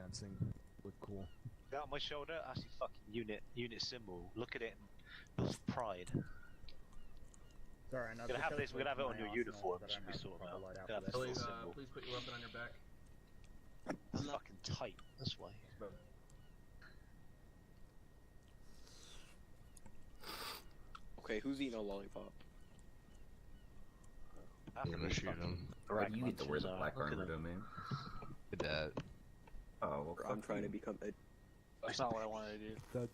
dancing. Look cool. Got on my shoulder, actually fucking unit symbol. Look at it and feel pride. Sorry, We're gonna have this. We're gonna have it on your uniform. Should we sort of out? Please put your weapon on your back. It's fucking tight. That's why. Okay, who's eating a lollipop? I'm gonna shoot him. Alright, you get to wear the black armor, though, man. Did that. Oh, well, I'm trying to become a... That's not what I wanted to do. That's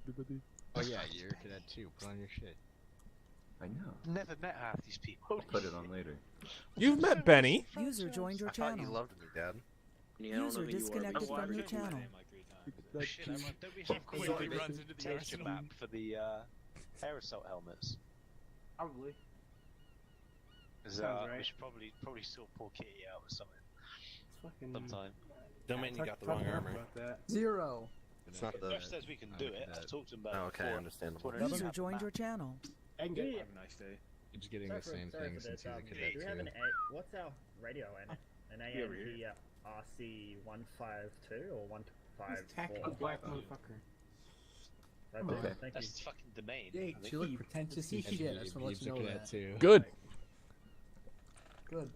everybody. Oh yeah, you're a cadet too. Put on your shit. I know. Never met half these people. I'll put it on later. You've met Benny. User joined your I thought you channel. loved me, Dad. Yeah, I don't know User who you are, disconnected but from your channel. Shit, don't we have Quickly the runs into the texture arsenal. map for the air assault helmets? Probably. Because we should probably still pull Kitty out or something. Sometime. Don't mean you got the wrong armor. 0. It's not the. Josh says we can do it. I've talked to him about it Okay, before. understandable. User joined your channel. And get have a nice day. He's getting the same thing since he's a cadet Do we have an too. what's our radio in? An AMG RC 152 or 154? Black motherfucker. Okay. Thank you. That's fucking domain. Yeah, you look pretentious as shit. I just want to let you know cadet that. too. Good. Good.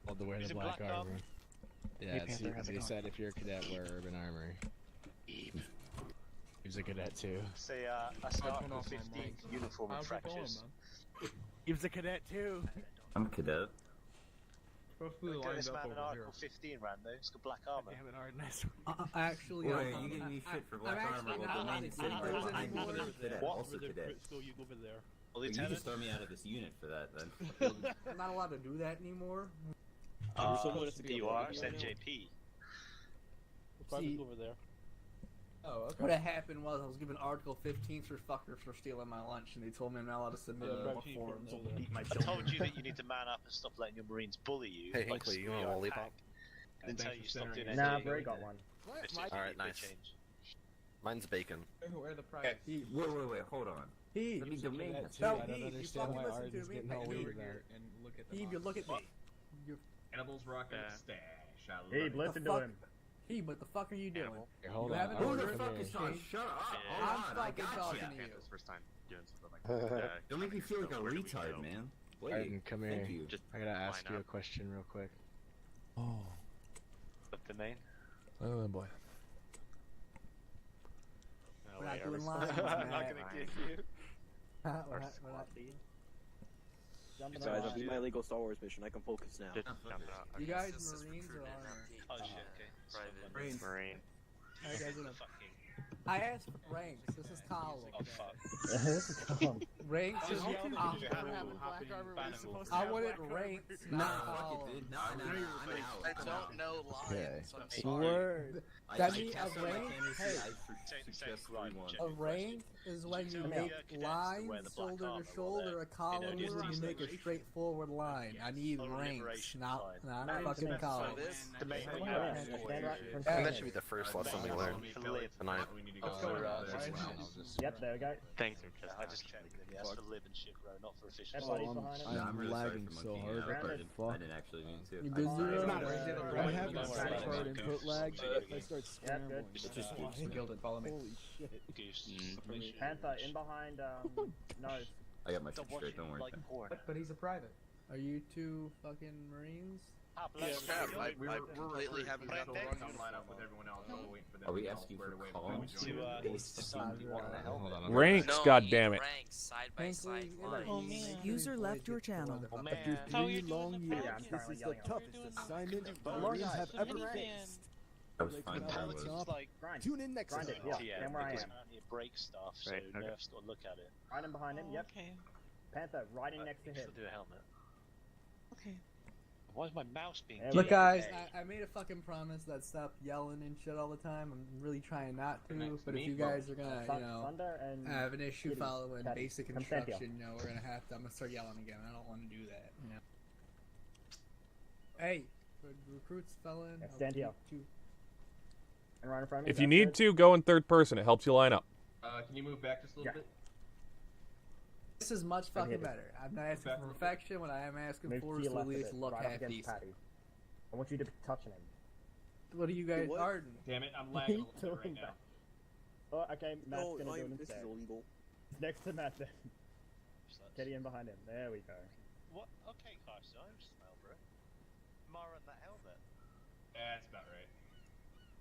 All the way He's to a black black armor. Yeah, they said if you're a cadet, wear urban armor. He's a cadet too. Say, that's Article 15 uniform infractions. He was a cadet too. I'm a cadet. Look at this man in Article 15, Rando. He's got black armor. Damn it, hard, nice. Actually, Wait, you giving me shit for black armor while the man is sitting right behind me when I'm a cadet, also cadet. Well, You Lieutenant? just throw me out of this unit for that, then. I'm not allowed to do that anymore. You are, it's NJP. See, over there. oh, okay. What had happened was I was given Article 15 for fuckers for stealing my lunch, and they told me I'm not allowed to submit forms or beat my I children. told you that you need to man up and stop letting your Marines bully you. Hey, like Hinkley, you want a lollipop? I didn't tell you stop doing Nah, anything. Bray got one. Alright, nice. Mine's bacon. Where the prize? Wait, hold on. Heave, Let me domain this. no, I don't Heave, you understand fucking why listen Arden's to me. getting all Heave, weird and look at the Heave, you look at me. You, Cannibals rocking stash. I love Hey, it. listen The to fuck? him. Heave, what the fuck are you doing? Here, hold You on. haven't Who Arden, the come fuck here. is trying? Shut up! I'm Hold on, I fucking got talking ya. to you. First time doing something like that. Don't make me feel like a retard, man. Wait, Arden, come here. thank you. I gotta ask you a question real quick. Oh. Up the main? Oh boy. We're not doing lines, I'm not man. gonna give you. We're not. Guys, I'll do my illegal Star Wars mission. I can focus now. You guys Marines or honor? Oh shit, okay. Marines. Marine. How you guys doing? Fucking. I asked for ranks. This is college. Oh fuck. Ranks is I wanted ranks, Nah, not fuck college. it, dude. No, I'm out. I don't know lions. Okay. Word. That means cast a on my rank. fantasy, Hey, I suggest 3-1. a rank is when you make lines shoulder to shoulder. A column is when you make a straightforward line. I need ranks, not fucking columns. The main And that should be the first lesson we learn tonight. Yep, there we go. Thanks. I just checked. Yeah, that's for live and shit, bro, not for efficiency. Everybody's behind him. No, I'm really lagging sorry for so monkeying hard. out. What I the didn't- I didn't actually mean to. You busy? Right. I have Right. this Right. card input lag. If I start Yeah, scrambling, good. It's just gilded. Follow me. Holy shit. Goose. Panther in behind, nose. I got my shit Stop straight, watching don't worry. like porn. But he's a private. Are you two fucking Marines? We're completely having that line up with everyone else. We're waiting for them Are we to all asking squared for away columns? before we do it. He's decided he wanted a helmet. Hold on. Ranks, No, goddammit. ranks, side by side lines. Oh, man. User left your channel. Oh, After man. How you 3 doing long the years, Yeah, I'm this currently is the yelling at toughest you. assignment the But Marines Lord, have the ever Minuteman. faced. I was fine Like, where I it's was. not- Like, Grind. Tune in next Grind time. it, yeah. yeah, Stand where I because am. apparently it breaks stuff, so Right, okay. nerf's got to look at it. Right in behind him, yep. Okay. Panther, right in next to You him. still do a helmet. Okay. Why is my mouse being? There we Look, go. guys, I made a fucking promise that stop yelling and shit all the time. I'm really trying not to, Next but if meet, you guys are gonna, Thunder and have an issue Kitty, following Daddy, basic come stand here. instruction, we're gonna have to. I'm gonna start yelling again. I don't want to do that. Hey, the recruits fell in. Yeah, I'll stand keep here. you- and right in front of me. If you that's need good. to, go in third person. It helps you line up. Can you move back just a little Yeah. bit? This is much hit fucking it. better. I'm not asking for perfection. What I am asking Move for to is your to at left a least bit, look right up half against decent. Patty. I want you to be touching him. What are you guys? What? Arden. Damn it, I'm lagging a little bit right now. Oh, okay, Matt's No, gonna do it this is instead. illegal. It's next to Matt then. Get in behind him. There we go. What? Okay, Carson, I smell, bro. Mara and that helmet. Yeah, that's about right.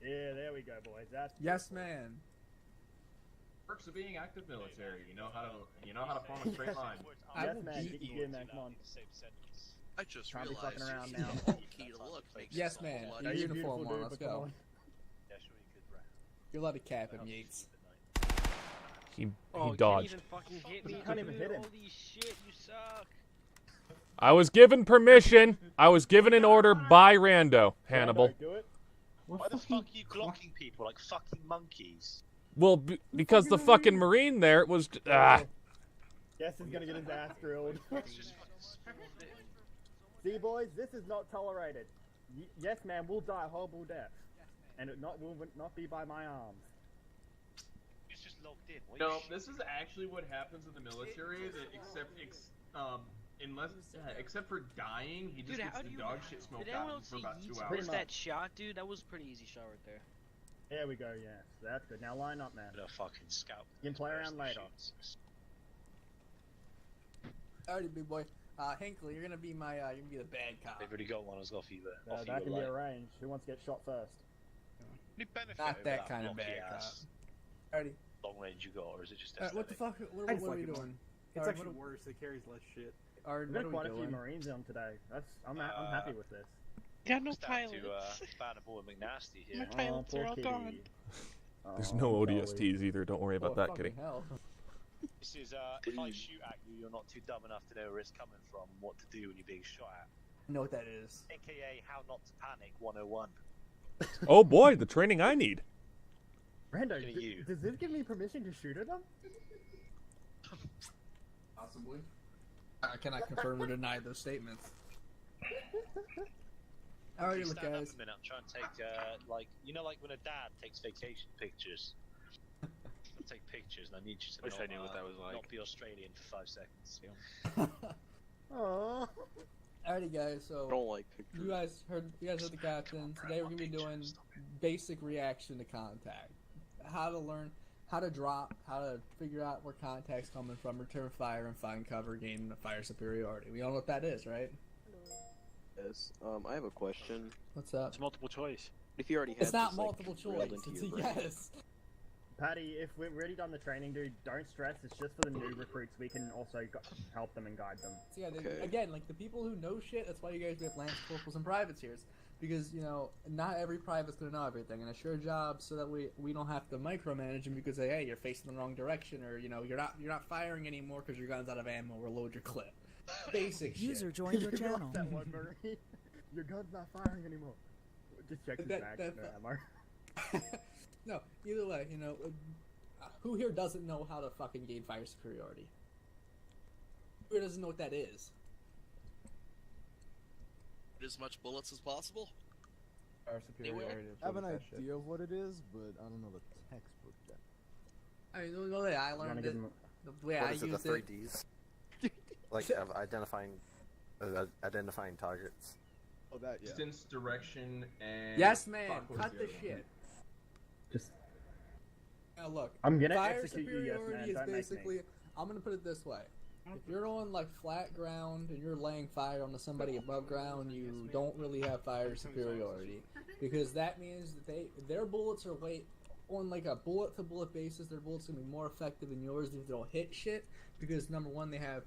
Yeah, there we go, boys. That's Yes, beautiful. man. Perks of being active military. You know how to form a straight line. I Yes, will man. beat Get you. in there. Come on. I just Can't be realized fucking around you now. the key to look makes Yes, it man. so much- Your You're uniform beautiful, on. dude, Let's but come go. on. Yeah, sure you could, right? You're allowed to cap him, Yates. He Oh, dodged. You can't even fucking hit me. You can't even hit him. Holy shit, you suck. I was given permission. I was given an order by Rando, Hannibal. Rando, do it. Why the fuck are you glocking people like fucking monkeys? Well, because the fucking Marine there was. Yes, he's gonna get his ass drilled. See, boys, this is not tolerated. Yes, man, we'll die a horrible death, and it will not be by my arms. He's just logged in. No, this is actually what happens in the military. Except for dying, he just Dude, gets how the do you? dog shit smoked Did out anyone of him else for see about 2 Yeats hours. miss that shot, dude? That was a pretty easy shot right there. There we go. Yes, that's good. Now line up, man. A fucking scout. You can play around later. Alrighty, big boy. Hinckley, you're gonna be my, you're gonna be the bad cop. They've already got one. I was off you there. Off That you can be light. arranged. Who wants to get shot first? Any benefit Not over that kind of blocky bad ass Alrighty. long range you got, or is it just What the fuck? What I just are like we it more. doing? It's Alright, actually what worse. It carries less shit. Arden, We've what got are quite we a few doing? Marines on today. I'm happy with this. Yeah, no Down pilots. to Vanderbilt and McNasty here. My pilots are all gone. There's no ODSTs either. Don't worry about that, fucking kitty. hell. This is if I shoot at you, you're not too dumb enough to know where it's coming from and what to do when you're being shot at. I know what that is. AKA How Not to Panic 101. Oh boy, the training I need. Rando, Look at you. does this give me permission to shoot at them? Possibly. I cannot confirm or deny those statements. Alrighty, look, Stand up guys. a minute. I'm trying to take like like when a dad takes vacation pictures. I'll take pictures, and I need you to Wish not, I knew what that was like. not be Australian for 5 seconds. Aww. Alrighty, guys. I So don't like pictures. you guys heard the captain. Today we're gonna be doing basic reaction to contact. How to learn, how to drop, how to figure out where contact's coming from, return fire, and find cover, gain fire superiority. We all know what that is, right? Yes. I have a question. What's up? It's multiple choice. If you already have It's not this, like, multiple drilled choice. into It's a your brain. yes. Patty, if we've already done the training, dude, don't stress. It's just for the new recruits. We can also help them and guide them. So yeah, Okay. again, like the people who know shit. That's why you guys have lance corporals and privates here, because not every private's gonna know everything, and it's your job so that we don't have to micromanage them because hey, you're facing the wrong direction, or you're not firing anymore because your gun's out of ammo. or load your clip. Basic shit. User joined your You channel. lost that one, Marie. Your gun's not firing anymore. Just check his That- back. that- No ammo. No, either way, who here doesn't know how to fucking gain fire superiority? Who here doesn't know what that is? As much bullets as possible. Fire superiority. I have an idea of what it is, but I don't know the textbook yet. I mean, the way I learned it, the way I What is it, used the 3 it. Ds? Like of identifying targets. Oh, that, yeah. Distance, direction, and... Yes, man. Fuck, what was Cut the the other one? shit. Just. Now look, I'm gonna fire execute you, yes, superiority man. is Don't make me. basically. I'm gonna put it this way: if you're on like flat ground and you're laying fire onto somebody above ground, you don't really have fire superiority, because that means that their bullets are on like a bullet to bullet basis. Their bullets are gonna be more effective than yours if they don't hit shit. Because number one, they have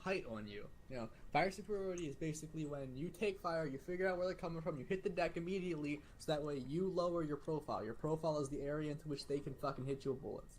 height on you. Fire superiority is basically when you take fire, you figure out where they're coming from, you hit the deck immediately, so that way you lower your profile. Your profile is the area into which they can fucking hit you with bullets.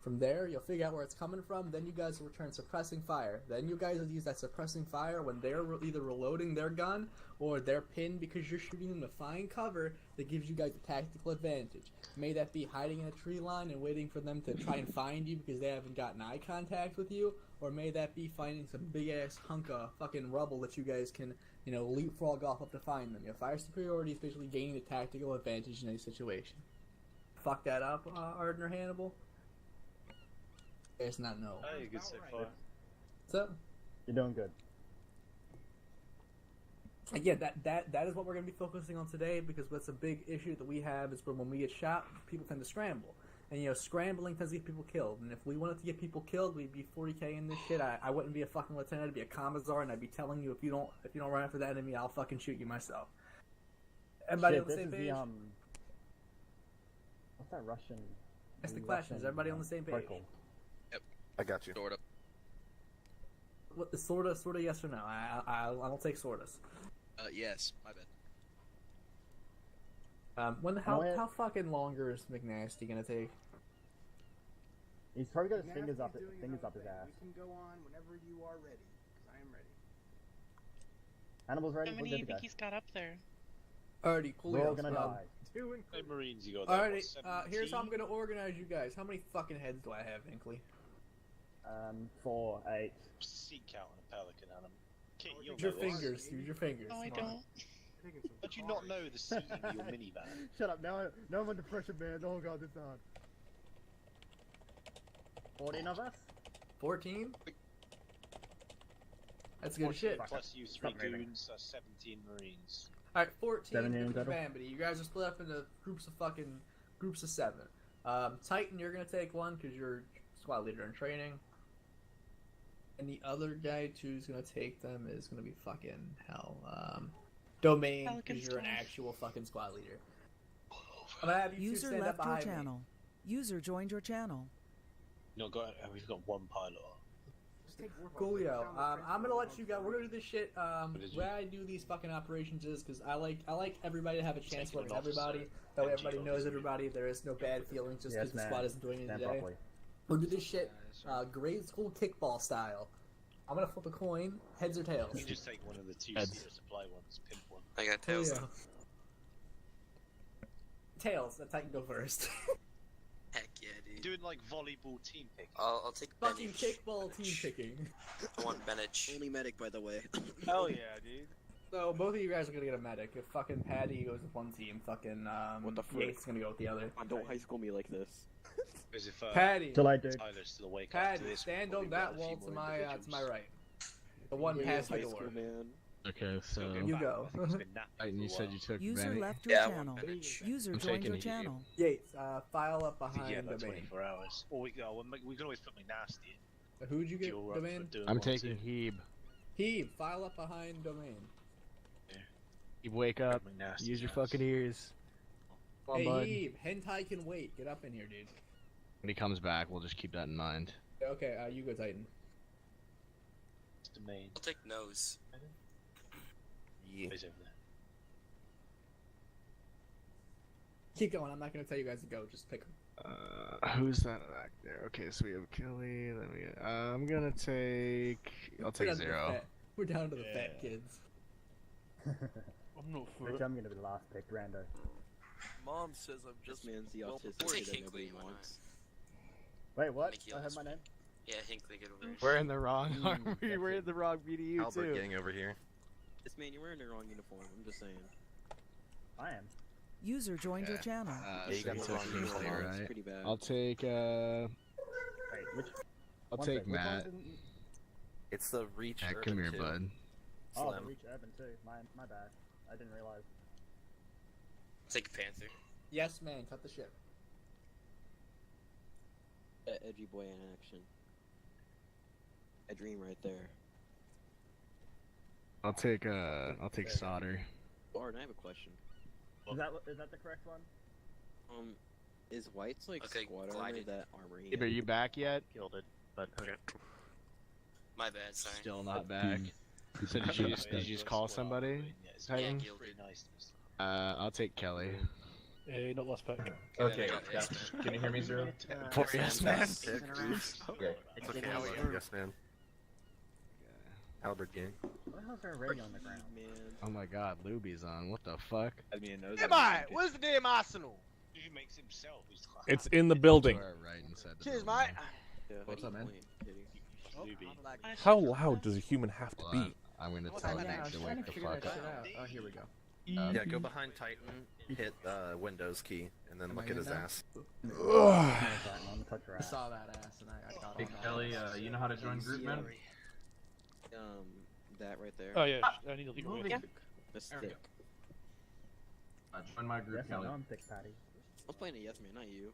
From there, you'll figure out where it's coming from, then you guys will return suppressing fire. Then you guys will use that suppressing fire when they're either reloading their gun or they're pinned because you're shooting them to find cover that gives you guys a tactical advantage. May that be hiding in a tree line and waiting for them to try and find you because they haven't gotten eye contact with you, or may that be finding some big-ass hunk of fucking rubble that you guys can, leapfrog off up to find them. Fire superiority is basically gaining a tactical advantage in any situation. Fuck that up, Arden or Hannibal? It's not no. Oh, you're good so far. What's up? You're doing good. again, that is what we're going to be focusing on today, because what's a big issue that we have is when we get shot, people tend to scramble. And, you know, scrambling tends to get people killed. And if we wanted to get people killed, we'd be 40k in this shit. I wouldn't be a fucking lieutenant, I'd be a commissar, and I'd be telling you, if you don't run after that enemy, I'll fucking shoot you myself. Everybody on the same page? What's that Russian? That's the question. Is everybody on the same page? Protocol? Yep. I got you. Sorta. What, sorta, yes or no? I don't take sortas. Yes. My bad. How fucking longer is McNasty gonna take? He's probably got his fingers up his ass. We can go on whenever you are ready, because I am ready. Animals ready? How many do you think he's got up there? Alrighty, cool. We're all gonna die. Hey, Marines, you got that. Alrighty, here's how I'm gonna organize you guys. How many fucking heads do I have, Hinkley? 4, 8. Sea cow and a pelican animal. Kit, Use your fingers. Use your fingers. No, I don't. Don't you not know the seat in your minivan? Shut up! Now I'm under pressure, man. Oh god, this is hard. 14 of us? 14? That's good shit. Plus you 3 goons, 17 Marines. Alright, 14 17 groups of Bambity. You guys are split up into groups of 7. Titan, you're gonna take one because you're squad leader in training. And the other guy who's gonna take them is gonna be fucking hell. Domain, because you're an actual fucking squad leader. I'm gonna have you two User stand up left your behind channel. User joined your channel. No, we've got one pilot. Coolio. I'm gonna let you go. We're gonna do this shit. Where I do these fucking operations is because I like everybody to have a chance to work with everybody. That way everybody knows everybody. There is no bad feelings just because the squad isn't doing anything today. We'll do this shit grade school kickball style. I'm gonna flip a coin, heads or tails. You just take one of the 2-seater supply ones, pimp one. I got tails. Coolio. Tails. That's how you go first. Heck yeah, dude. Doing like volleyball team pick. I'll take Fucking Benich. kickball team picking. I want Benich. Only medic, by the way. Hell yeah, dude. So both of you guys are gonna get a medic. If fucking Patty goes with one team, fucking What the frick? Yates is gonna go with the other. Don't high school me like this. Because if Patty, Tyler's still awake after Patty, this, stand we'll on probably that got a wall few to more my individuals. right. The one past the door. Okay, so You go. and you said you took User Benny? left your Yeah, channel. User I'm joined taking your you. channel. Yates, file up behind Yeah, about Domain. 24 hours. Or we can always put me nasty. Who'd you get, You're up for Domain? doing I'm one taking too. Heeb. Heeb, file up behind Domain. Heeb, wake up. Put me nasty Use your ass. fucking ears. Come on, Hey bud. Heeb, hentai can wait. Get up in here, dude. When he comes back, we'll just keep that in mind. Okay, you go Titan. It's the main. I'll take nose. Yeah. He's over there. Keep going. I'm not gonna tell you guys to go. Just pick them. Who's that back there? Okay, so we have Kelly. Then we. I'm gonna take. I'll take Zero. We're down to the fat kids. I'm not for Which it. I'm gonna be the last pick, Rando. Mom says I'm just man's the autistic that nobody wants. Wait, what? Mickey I on heard this my name? Yeah, Hinkley, get over here. We're in the wrong army. We're in the wrong BDU Albert too. getting over here. This man, you're wearing the wrong uniform. I'm just saying. I am. User joined your channel. Yeah, you got the wrong uniform, It's right? pretty bad. I'll take. Wait, which? I'll one take sec, which one Matt. didn't- It's the Reach Yeah, Urban come here, 2. bud. Oh, Slim. the Reach Urban too. My bad. I didn't realize. Take Panther. Yes, man. Cut the shit. Edgy boy in action. A dream right there. I'll take. I'll take Solder. Bard, I have a question. Is that the correct one? Is White's like squad armor that armor he Hey, are you back yet? Gilded, but okay. My bad, sorry. Still not back. So did you just call somebody? Titan? Yeah, gilded. I'll take Kelly. Hey, not last pick. Okay, yeah. Can you hear me, Zero? Poor yes, man. Okay, it's okay. Yes, man. Albert gang. What the hell's there already on the ground? Man. Oh my God, Luby's on. What the fuck? Am I? Where's the damn arsenal? He makes himself. He's like, It's in the building. Right inside the Cheers, building. mate. Yeah, What's up, man? How loud does a human have to Hold on. be? I'm gonna tell him to wake the fuck up. Oh, here we go. Yeah, go behind Titan, hit Windows key, and then look at his ass. I saw that ass and I got Hey, Kelly, you know how to join group, man? That right there. Oh yeah, I need to leave. That's thick. Join my group, Yes, I Kelly. know I'm thick, Patty. I was playing a yes man, not you.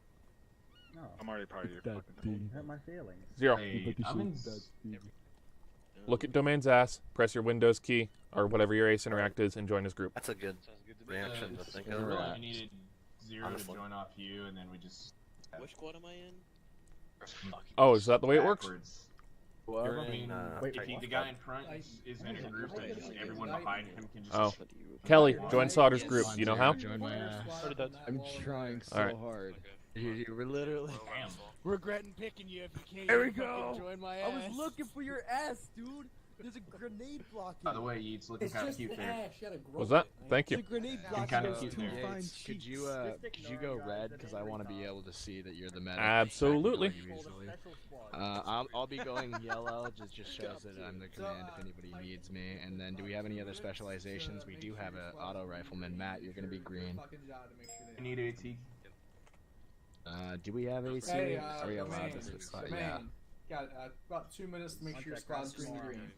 No. I'm already part of your That fucking thing. Hurt my feelings. 0. Hey, I'm in... Look at Domain's ass, press your Windows key, or whatever your Ace Interact is, and join his group. That's a good reaction to think of. Really, you needed 0 Honestly. to join off you, and then we just... Which squad am I in? Oh, is that the way it works? You're You're in, in, if the guy in front is in a group, then just everyone behind him can just... Oh. Kelly, join Sauter's group. You know how? Join my ass. I'm trying so Alright. hard. We're literally regretting picking you if you can't. There we even go. fucking Join my ass. I was looking for your ass, dude. There's a grenade blocking. By the way, Yeats looking It's kind of just cute an there. ash. You gotta grow What's that? it, man. Thank you. There's a grenade Looking blocking kind of those cute two there. fine Yates, cheeks. Could you go red? Because I want to be able to see that you're the medic. Absolutely. I can go usually. I'll be going yellow. Just shows that I'm the command if anybody needs me. And then, do we have any other specializations? We do have an auto rifleman. Matt, you're gonna be green. You need AT. Do we have AC? Hey, Are we allowed Domain, to spot? Domain. Yeah. Got about 2 minutes to make sure your squad's green.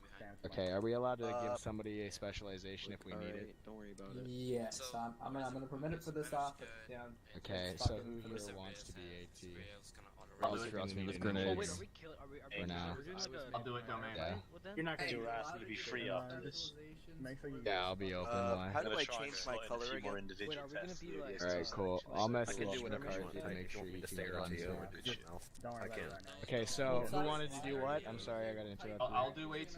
Okay, are we allowed to give somebody a specialization if we need it? Don't worry about it. Yes, I'm gonna permit it for this off. Yeah. Okay, so who here wants to be AT? I'll do it. Trust me with Oh, wait, grenades. For now. I'll do it, Domain. Yeah. You're not gonna do us. You'll be free after this. Make sure you Yeah, I'll be open. Why? How do I'm I gonna try change and my slot in a color few again? more individual tests for the OBS Alright, tests. cool. I'll I message can do you whatever you to want. make If sure you you want me can to get stay on on to you, Zoom. or did you know? Don't worry I about it can. right now. Okay, so who wanted to do what? I'm sorry, I got interrupted. I'll do AT,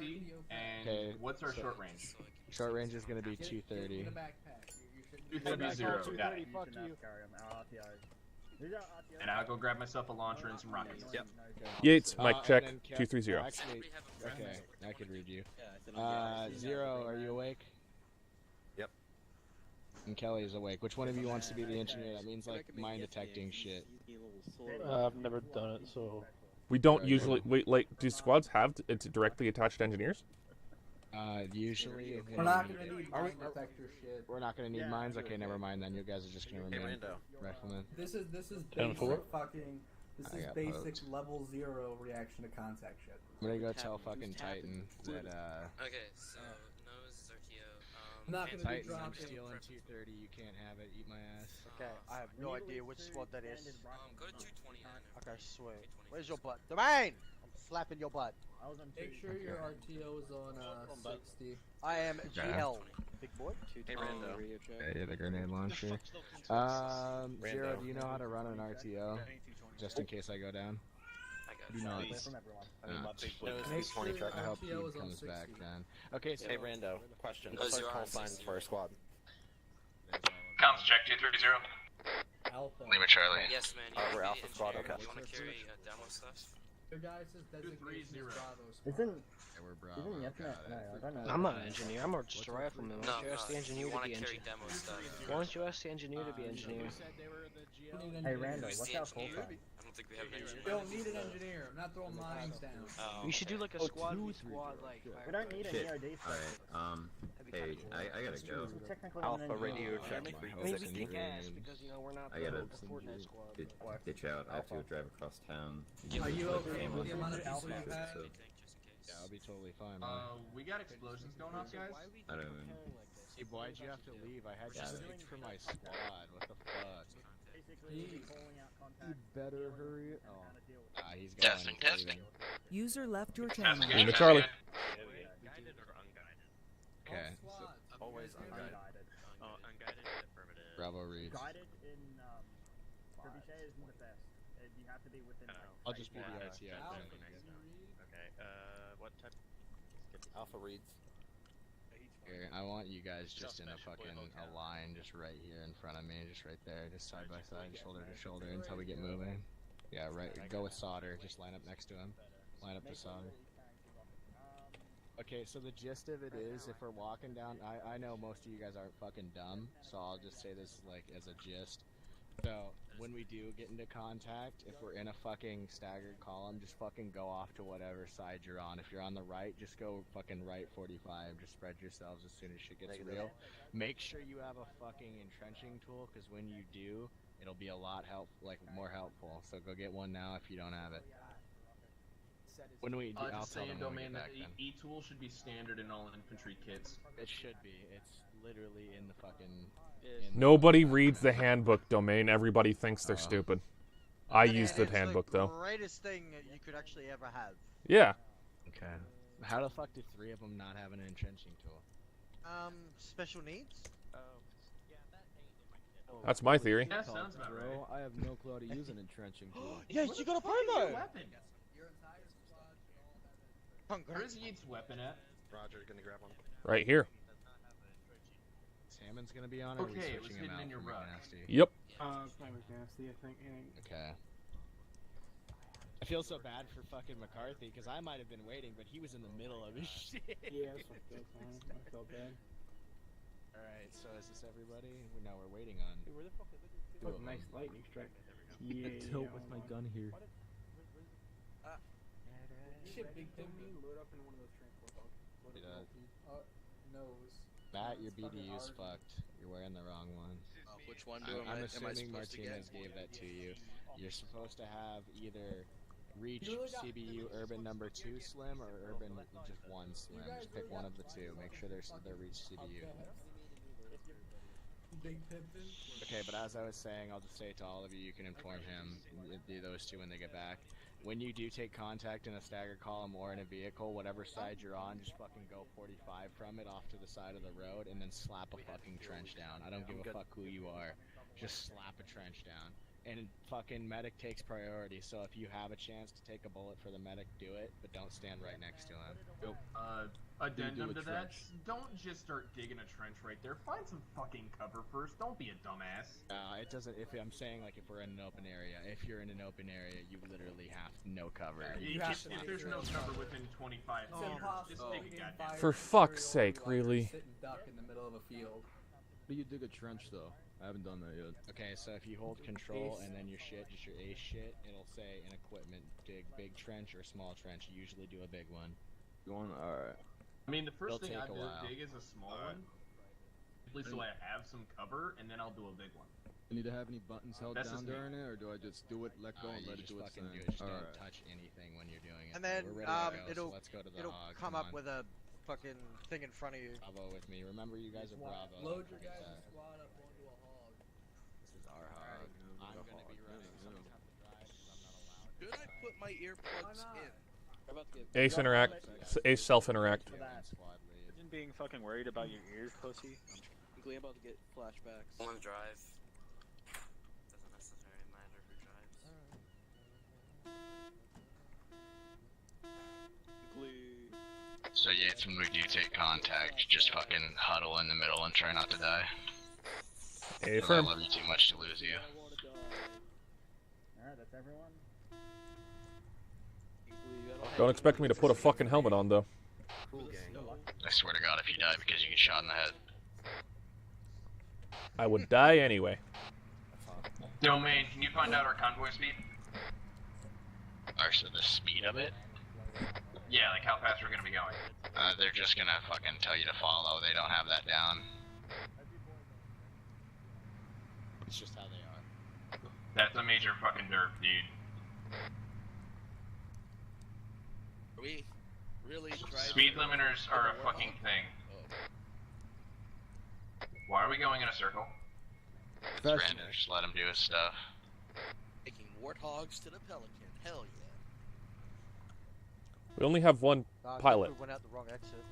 and Okay, what's our so- short range? Short range is gonna be 230. 230, got it. Fuck you. And I'll go grab myself a launcher and some rockets. Yep. Yates, mic check, and then 230. Actually, okay, I could read you. Yeah, then I'll get Zero, are you awake? Yep. And Kelly is awake. Which one of you wants to be the engineer? That means like mind detecting shit. I've never done it, so. We don't usually. Wait, like, do squads have it's directly attached engineers? Usually. We're not gonna need mine detector shit. We're not gonna need mines. Okay, never mind. Then you guys are just gonna Hey, remain Rando. riflemen. This is 10-4? basic fucking. This I is got basic poked. level 0 reaction to contact shit. I'm gonna go tell fucking Titan that Okay, so nose is RTO. I'm not gonna be Titan, I'm dropping. stealing 230. You can't have it. Eat my ass. Okay, I have no idea which squad that is. Go to 220 then. Okay, sweet. Where's your butt? Domain! I'm slapping your butt. Make sure your RTO is on 60. I am GL. Big boy. Hey, Rando. Yeah, the grenade launcher. Zero, do you know how to run an RTO? Just in case I go down. I got it. Please. I mean, my big boy. Make sure your I hope he RTO is on comes 60. back then. Okay, so Hey, Rando. Question. No, What's our zero call on signs 60. for our squad? Comms check 230. Alpha. Lima Charlie. Yes, man. We're You Alpha Squad, engineer. okay. You want to carry demo stuff? Your guys' designation is Bravo squad. Isn't Yeah, we're Bravo. isn't yes got no, it. I don't know. I'm not an engineer. I'm just a rifleman. Why No, don't you ask the engineer you to want be to carry engineer? demo stuff. Why don't you ask the engineer to be engineer? Hey Randall, Who's what's the our call engineer? sign? I don't think we have an You engineer. don't need an engineer. I'm not throwing mines down. Oh, We should do like a Oh, squad v 2, 3, squad like. We don't need an Shit. EOD stuff. Alright, hey, I gotta go. Technically, Alpha an radio engineer. check. I mean, we kick ass because you know we're not I gotta the Fortnite squad. ditch out. I have to go drive across town. Are you okay Family with the amount of people shit, you have? so Yeah, I'll be totally fine, man. We got explosions going off, guys. I don't even. Hey, why'd you have to leave? I had you Yeah. saved for my squad. What the fuck? Basically, calling out contact. You better hurry it. Oh. He's got Testing, testing. User left your channel. Lima Charlie. Guided or unguided? Okay. Always unguided. Unguided. Oh, unguided, affirmative. Bravo reads. Guided in Trebuchet isn't the best. You have to be within. I'll just be the Yeah. RTO. Yeah. then, I guess. Okay, what type? Alpha reads. Here, I want you guys just in a fucking a line, just right here in front of me, just right there, just side by side, shoulder to shoulder until we get moving. Yeah, right. Go with Solder. Just line up next to him. Line up to Solder. Okay, so the gist of it is, if we're walking down, I know most of you guys aren't fucking dumb, so I'll just say this like as a gist. So when we do get into contact, if we're in a fucking staggered column, just fucking go off to whatever side you're on. If you're on the right, just go fucking right 45. Just spread yourselves as soon as shit gets real. Make sure you have a fucking entrenching tool, because when you do, it'll be a lot more helpful. So go get one now if you don't have it. When we, I'll Just tell saying, them when we domain get back then. E-tool should be standard in all infantry kits. It should be. It's literally in the fucking. Nobody reads the handbook, Domain. Everybody thinks they're stupid. I use the handbook, though. Greatest thing you could actually ever have. Yeah. Okay. How the fuck do 3 of them not have an entrenching tool? Special needs? That's my theory. Yeah, sounds about right. I have no clue how to use an entrenching tool. Yes, you got a Where's your promo! weapon? Where's Yeet's weapon at? Roger, gonna grab one. Right here. Salmon's gonna be on, or are we Okay, it was switching him hidden out in your for ruck. McNasty? Yep. Probably nasty, I think. Okay. I feel so bad for fucking McCarthy, because I might have been waiting, but he was in the middle of his shit. Yeah, that's fucked up, man. I felt bad. Alright, so is this everybody? Now we're waiting on. Hey, where the fuck is it? Fuck, nice lightning strike. Yeah. Tilt with my gun here. Shit, Big Pimpin. Load up in one of those transport dogs. Nose. Matt, your BDU's fucked. You're wearing the wrong one. Which one I'm assuming Martinez gave that to you. You're supposed to have either Reach, CBU, Urban number 2 Slim, or Urban just 1 Slim. Just pick one of the two. Make sure they're Reach CBU. Big Pimpin. Okay, but as I was saying, I'll just say it to all of you, you can inform him, do those two when they get back. When you do take contact in a staggered column or in a vehicle, whatever side you're on, just fucking go 45 from it off to the side of the road and then slap a fucking trench down. I don't give a fuck who you are. Just slap a trench down. And fucking medic takes priority, so if you have a chance to take a bullet for the medic, do it, but don't stand right next to him. Yep. Addendum to that, don't just start digging a trench right there. Find some fucking cover first. Don't be a dumbass. It doesn't, if I'm saying like if we're in an open area, if you're in an open area, you literally have no cover. If there's no cover within 25 meters, just take a goddamn. For fuck's sake, really? Sit and duck in the middle of a field. How do you dig a trench, though? I haven't done that yet. Okay, so if you hold control and then your shit, just your ace shit, it'll say in equipment, dig big trench or small trench. You usually do a big one. Alright. I mean, the first It'll thing I take a while. dig is a small one, at least so I have some cover, and then I'll do a big one. I need to have any buttons held That's down just me. during it, or do I just do it, let go, and You let it just do its fucking thing? do it. Just don't Alright. touch anything when you're doing it. And then We're ready to go, so it'll let's go to the it'll hog. come up with a fucking thing in front of you. Bravo with me. Remember, you guys are Bravo. Load Don't your forget guys' that. squad up onto a hog. This is our hog. I'm gonna be running. Someone have to drive because I'm not allowed. Should I put my earplugs in? We're about to get Ace interact. Ace self-interact. Squad lead. Imagine being fucking worried about your ears, pussy. I'm about to get flashbacks. One drive. Doesn't necessarily matter who drives. So Yates, when we do take contact, just fucking huddle in the middle and try not to die. Hey, I firm. love you too much to lose you. Alright, that's everyone. Don't expect me to put a fucking helmet on, though. I swear to God, if you die because you get shot in the head. I would die anyway. Domain, can you find out our convoy speed? Or so the speed of it? Yeah, like how fast we're gonna be going. They're just gonna fucking tell you to follow. They don't have that down. It's just how they are. That's a major fucking derp, dude. Are we really driving? Speed limiters are a fucking thing. Why are we going in a circle? It's random. Just let him do his stuff. Taking warthogs to the Pelican. Hell yeah. We only have one I think pilot. we went out the wrong exit.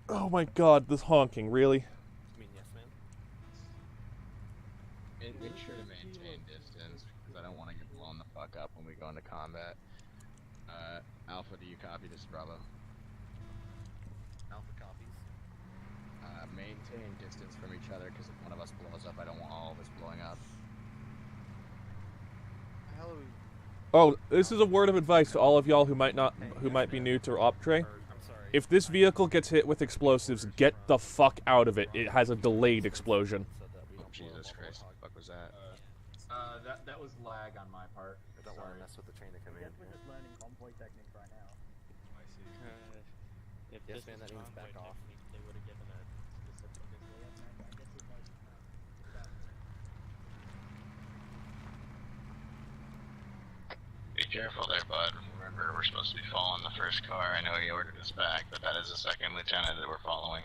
Oh my god, this honking, really? I mean, yes, man. Make sure to maintain distance, because I don't want to get blown the fuck up when we go into combat. Alpha, do you copy this, Bravo? Alpha copies. Maintain distance from each other, because if one of us blows up, I don't want all of us blowing up. Hell, Oh, this is a word of advice to all of y'all who might be new to Optre. I'm sorry. If this vehicle gets hit with explosives, get the fuck out of it. It has a delayed explosion. Oh, Jesus Christ, what the fuck was that? That was lag on my part. I don't want to mess with the chain of I guess command. we're just learning convoy techniques right now. If Yes, this man, was that means back convoy off. technique, they would have given a specific Careful there, bud. Remember, we're supposed to be following the first car. I know he ordered us back, but that is the second lieutenant that we're following.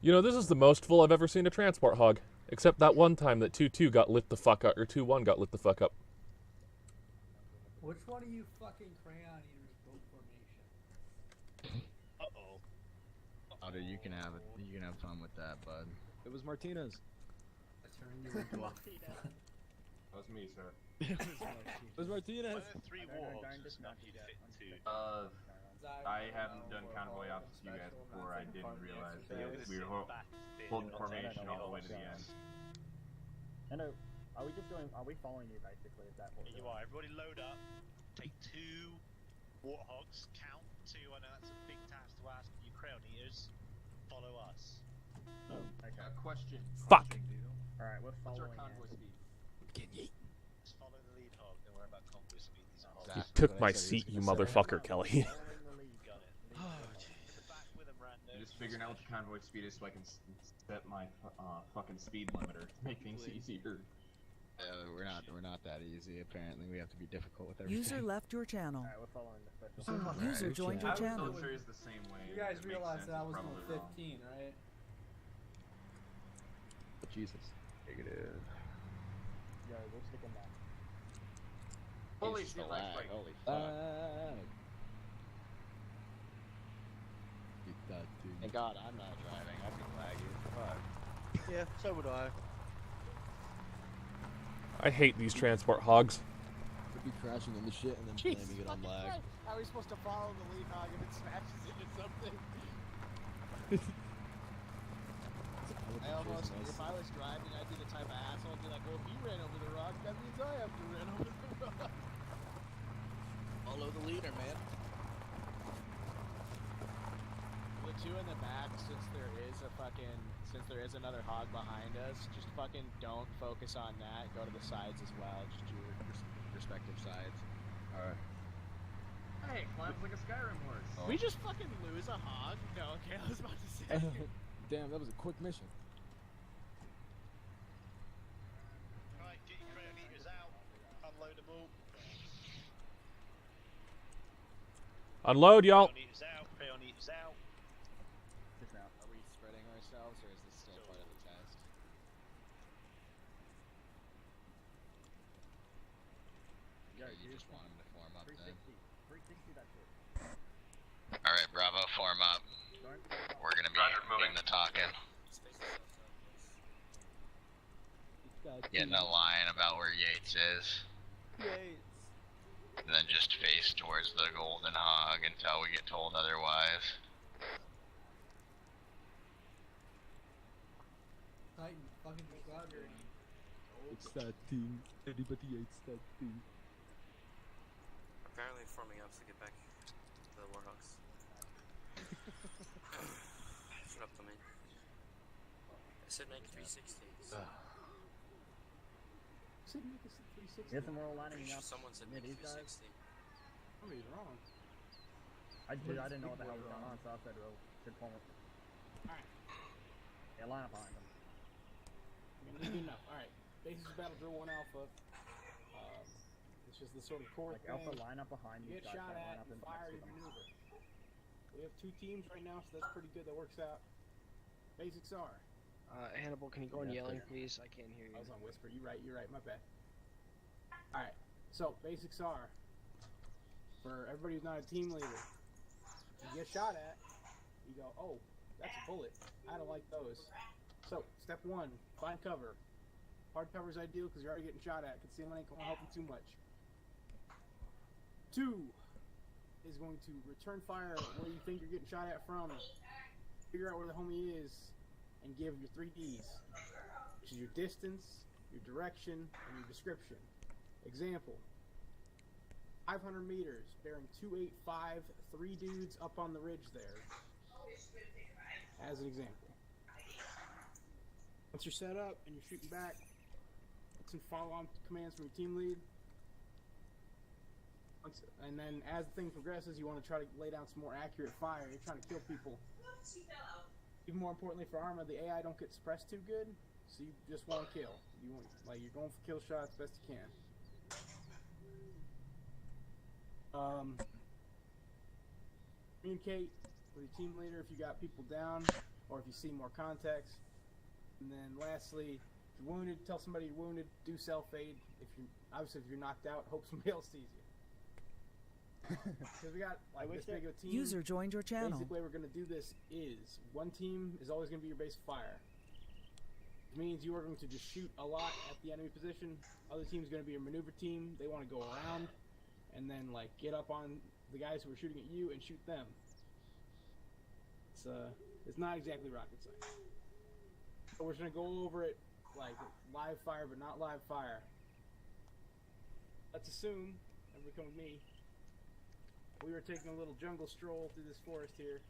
You know, this is the most full I've ever seen a transport hog. Except that one time that 2-2 got lit the fuck up, or 2-1 got lit the fuck up. Which one of you fucking crayon eaters broke formation? Uh-oh. Oh, dude, you can have it. You can have fun with that, bud. It was Martinez. I turned you into a... That was me, sir. It was Martinez. Why are 3 warhogs just not fit to? I haven't done convoy ops with you guys before. I didn't realize that we were holding formation all the way to the end. Hello. Are we just going? Are we following you basically? Is that what You are. Everybody load up. Take 2 warthogs. Count 2. I know that's a big task to ask you, crayon eaters. Follow us. Oh, okay. Question. Fuck. Alright, we're What's our following convoy speed? Just follow the lead hog. Don't worry about convoy speed. These are hogs. You took my seat, you motherfucker, Kelly. I'm just figuring out what the convoy speed is so I can set my fucking speed limiter to make things easier. We're not that easy. Apparently, we have to be difficult with everything. User left your channel. Alright, we're following the special. User joined your channel. I'm still sure it's the same way. You guys It makes realize sense, that I it's was going probably 15, right? Jesus. Negative. Yo, we'll stick in that. Holy Jesus, shit, the lag. that's right. Holy fuck. Thank God I'm not driving. I'd be laggy. Fuck. Yeah, so would I. I hate these transport hogs. Could be crashing on the shit and then Jesus blaming it on fucking lag. Christ. How are we supposed to follow the lead hog if it smashes into something? I almost, if I was driving, I'd be the type of asshole to be like, well, if he ran over the rock, that means I have to run over the rock. Follow the leader, man. The 2 in the back, since there is another hog behind us, just fucking don't focus on that. Go to the sides as well, just your respective sides. Alright. Hey, climbs like a Skyrim horse. We just fucking lose a hog? No, okay, I was about to say. Damn, that was a quick mission. Right, get your crayon eaters out. Unload them all. Unload, y'all. Crayon eaters out. Crayon eaters out. Are we spreading ourselves, or is this still part of the test? Yeah, you just want them to form up then. 360 that shit. Alright, Bravo, form up. We're gonna be doing the talking. Get in a line about where Yates is. Yates. And then just face towards the Golden Hog until we get told otherwise. Titan, fucking describe It's that team. Anybody hates that team. Apparently forming up to get back to the Warhawks. Shut up, Tommy. I said make 360s. Yes, and we're all lining up. Someone said near make these guys. 360. Somebody's wrong. I didn't know what the hell was going on, so I said, well, should form up. Alright. Yeah, line up behind them. Good enough. Alright. Basis battle drill 1 alpha. It's just the sort of core Like thing. Alpha, line up behind You these get guys. shot Line at, up you in fire, next you to them. maneuver. We have 2 teams right now, so that's pretty good. That works out. Basics are. Hannibal, can you go on yelling, please? I can't hear you. I was on whisper. You're right, my bad. Alright, so basics are, for everybody who's not a team leader, you get shot at, you go, oh, that's a bullet. I don't like those. So, step 1, find cover. Hard cover is ideal because you're already getting shot at. Concealment ain't going to help you too much. 2 is going to return fire where you think you're getting shot at from. Figure out where the homie is and give your 3 Ds, which is your distance, your direction, and your description. Example, 500 meters, bearing 285, 3 dudes up on the ridge there, as an example. Once you're set up and you're shooting back, some follow-on commands from your team lead. And then as the thing progresses, you want to try to lay down some more accurate fire. You're trying to kill people. Even more importantly for Arma, the AI don't get suppressed too good, So you just want to kill. You want, like, you're going for kill shots best you can. Communicate with your team leader if you got people down, or if you see more contacts. And then lastly, if you're wounded, tell somebody you're wounded. Do self-aid. If you're knocked out, hope somebody else sees you. Because we got like this big of a team. User joined your channel. Basic way we're going to do this is one team is always going to be your base of fire. Which means you are going to just shoot a lot at the enemy position. Other team's going to be your maneuver team. They want to go around and then like get up on the guys who are shooting at you and shoot them. It's not exactly rocket science. So we're just going to go over it like live fire, but not live fire. Let's assume, everybody come with me, we were taking a little jungle stroll through this forest here.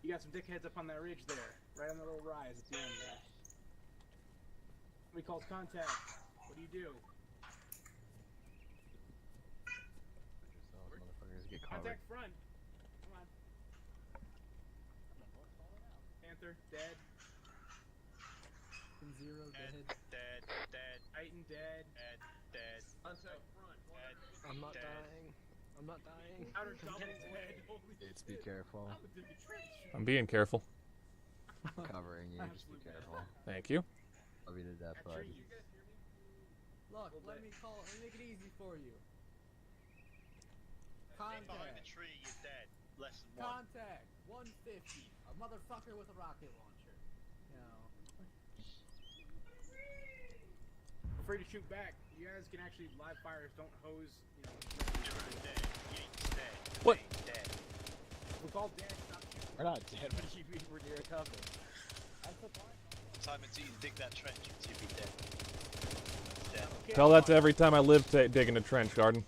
You got some dickheads up on that ridge there, right on the little rise at the end there. Somebody calls contact. What do you do? Contact front. Come on. Panther, dead. Zero, dead. Dead. Titan, dead. Dead. Contact front. Dead. I'm not dying. I'm not dying. Outer double dead. Holy It's be careful. I'm being careful. Covering you, just be careful. Thank you. Love you to death, bud. Look, let me make it easy for you. Behind the Contact. tree, you're dead. Less than one. Contact. 150. A motherfucker with a rocket launcher. You know. Feel free to shoot back. You guys can actually live fire. Don't hose. You know. Dead. You ain't dead. What? You ain't dead. We're called dead. Stop shooting. We're not dead. What do you mean we're near a cover? Simon, so you dig that trench, you'd be dead. Dead. Okay. Tell that to every time I live digging a trench, Garden.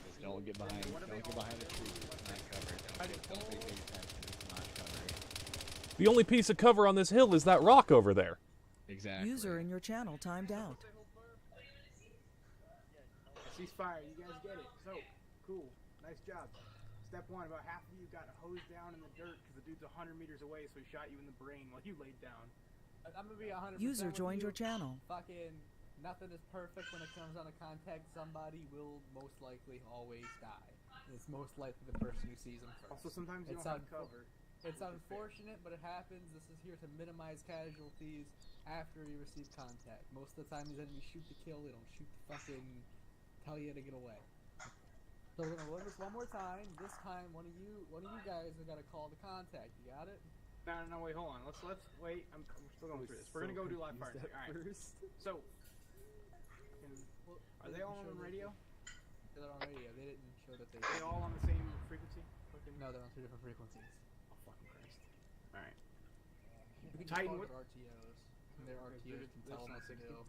Just don't get behind. Don't get behind the tree. It's not covered. Don't pay big attention. It's not covered. The only piece of cover on this hill is that rock over there. Exactly. User in your channel timed out. Ceasefire. You guys get it. So cool. Nice job. Step one, about half of you got hosed down in the dirt because the dude's 100 meters away, so he shot you in the brain while you laid down. I'm gonna be 100%. User with joined you. your channel. Fucking nothing is perfect when it comes on to contact. Somebody will most likely always die. It's most likely the person who sees them first. Also, sometimes you don't have cover. It's unfortunate, but it happens. This is here to minimize casualties after you receive contact. Most of the time, these enemies shoot to kill. They don't shoot to fucking tell you to get away. So we're gonna run this one more time. This time, one of you guys have got to call the contact. You got it? No, wait, hold on. Let's wait. I'm still going through this. We're gonna go do live fire. All right. First. So, are they all on radio? They're on radio. They didn't show that they. Are they all on the same frequency? No, they're on two different frequencies. Oh fucking Christ! All right. You can just Titan, call what? their RTOs. And their RTOs can tell them what to do.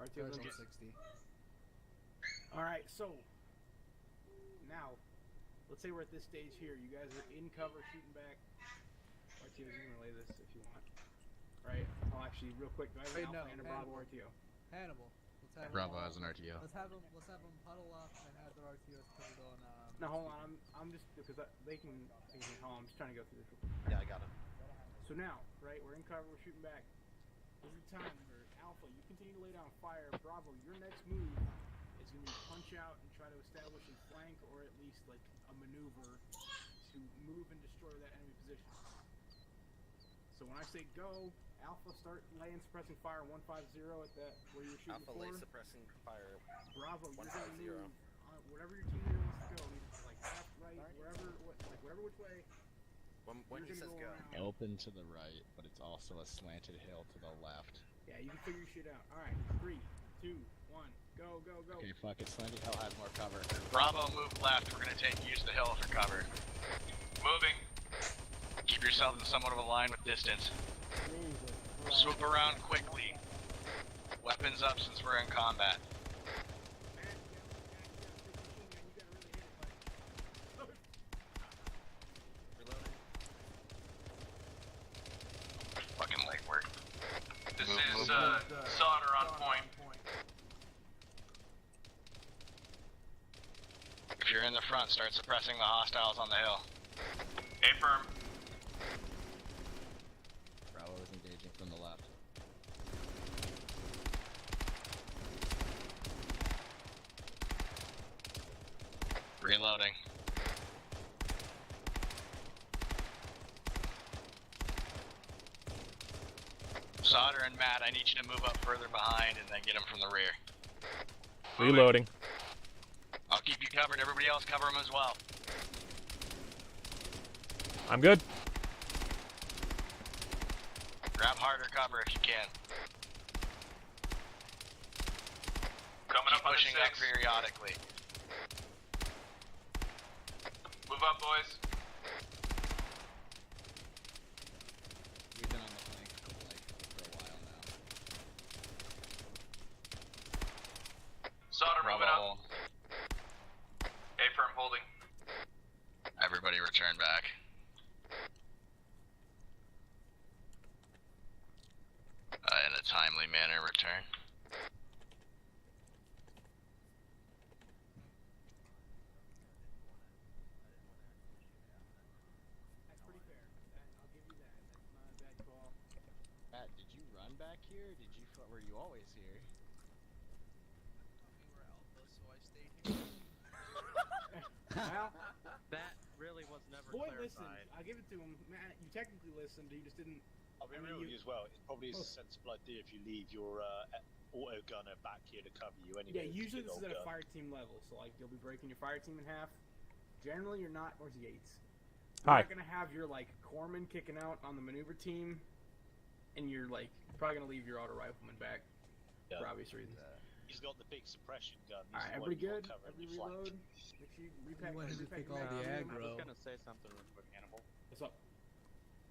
RTOs on on 60. All right. So now, let's say we're at this stage here. You guys are in cover, shooting back. RTOs, you can relay this if you want. Right? Oh, actually, real quick, do I have an Alpha and a Bravo RTO? Hannibal. Let's have Bravo them all, has an RTO. Let's have them huddle up and have their RTOs put it on. Now hold on, I'm just because they can. Hold on, I'm just trying to go through this. Yeah, I got him. So now, right, we're in cover, we're shooting back. This is the time where Alpha, you continue to lay down fire. Bravo, your next move is going to be punch out and try to establish a flank or at least like a maneuver to move and destroy that enemy position. So when I say go, Alpha, start laying suppressing fire 150 at that where you're shooting Alpha for. lay suppressing fire. Bravo, you're going to 150. move whatever your team leader wants to go, either like left, right, wherever, whatever which way. When he says go. Open to the right, but it's also a slanted hill to the left. Yeah, you can figure your shit out. All right, 3, 2, 1, go. Okay, fuck it. Slanted hill has more cover. Bravo, move left. We're gonna use the hill for cover. Moving. Keep yourself in somewhat of a line with distance. Swoop around quickly. Weapons up since we're in combat. Fucking leg work. This is solder on point. If you're in the front, start suppressing the hostiles on the hill. A firm. Bravo is engaging from the left. Reloading. Solder and Matt, I need you to move up further behind and then get them from the rear. Reloading. I'll keep you covered. Everybody else cover them as well. I'm good. Grab harder cover if you can. Coming Keep up on pushing the up 6. periodically. Move up, boys. We've been on the flank for a while now. Solder moving Bravo. up. A-firm holding. Everybody return back. In a timely manner, return. That's pretty fair. I'll give you that. That's not a bad call. Pat, did you run back here? Or were you always here? We were alpha, so I stayed here. Well, That really was never Boyd listened. clarified. I'll give it to him. Matt, you technically listened. You just didn't. I'll be I mean, real with you- you as well. It probably is Oh. a sensible idea if you leave your auto gunner back here to cover you anyway. Yeah, with usually your this is big at a old gun. fire team level, so like you'll be breaking your fire team in half. Generally, you're not. Where's Yates? You're Hi. not gonna have your like corpsman kicking out on the maneuver team, and you're like probably gonna leave your auto rifleman back Yeah. for obvious reasons. He's got the big suppression gun. All right, He's the one everybody you want good? covering Everybody your flank. reload. Make sure you repack. wanted to repack take your all the magazine. aggro. I was gonna say something real quick, Hannibal. What's up?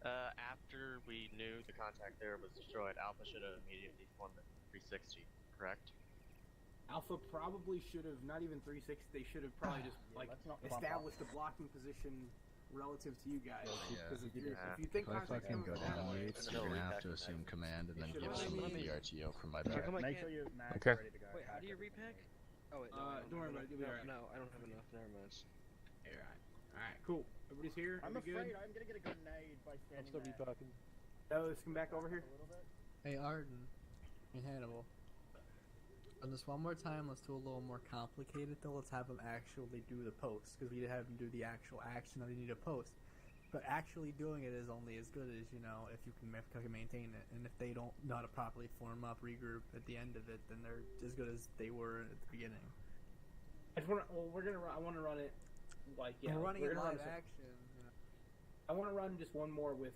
After we knew the contact there was destroyed, Alpha should have immediately formed the 360, correct? Alpha probably should have not even 360. They should have probably just like let's not bump established a blocking position relative to you guys. Yeah. Because if Yeah. you think If I contact's fucking coming go from that down way, Yates, you're gonna have to assume command and then give some of the RTO from my back. Make sure you Max Okay. ready to go. Wait, how do you repack? Oh wait, no, I don't worry about it. You'll be no, alright. no, I don't have enough. Never mind. Alright, cool. Everybody's here. I'm Everybody afraid good? I'm gonna get a grenade by standing still there. repacking. Oh, let's come back over here. A little bit. Hey, Arden and Hannibal. On this one more time, let's do a little more complicated though. Let's have them actually do the post, because we have them do the actual action that they need to post. But actually doing it is only as good as, you know, if you can maintain it. And if they don't know how to properly form up, regroup at the end of it, then they're as good as they were at the beginning. I just want to. Well, we're gonna. I want to run it. Like yeah, We're running it gonna live run action. You know. I want to run just one more with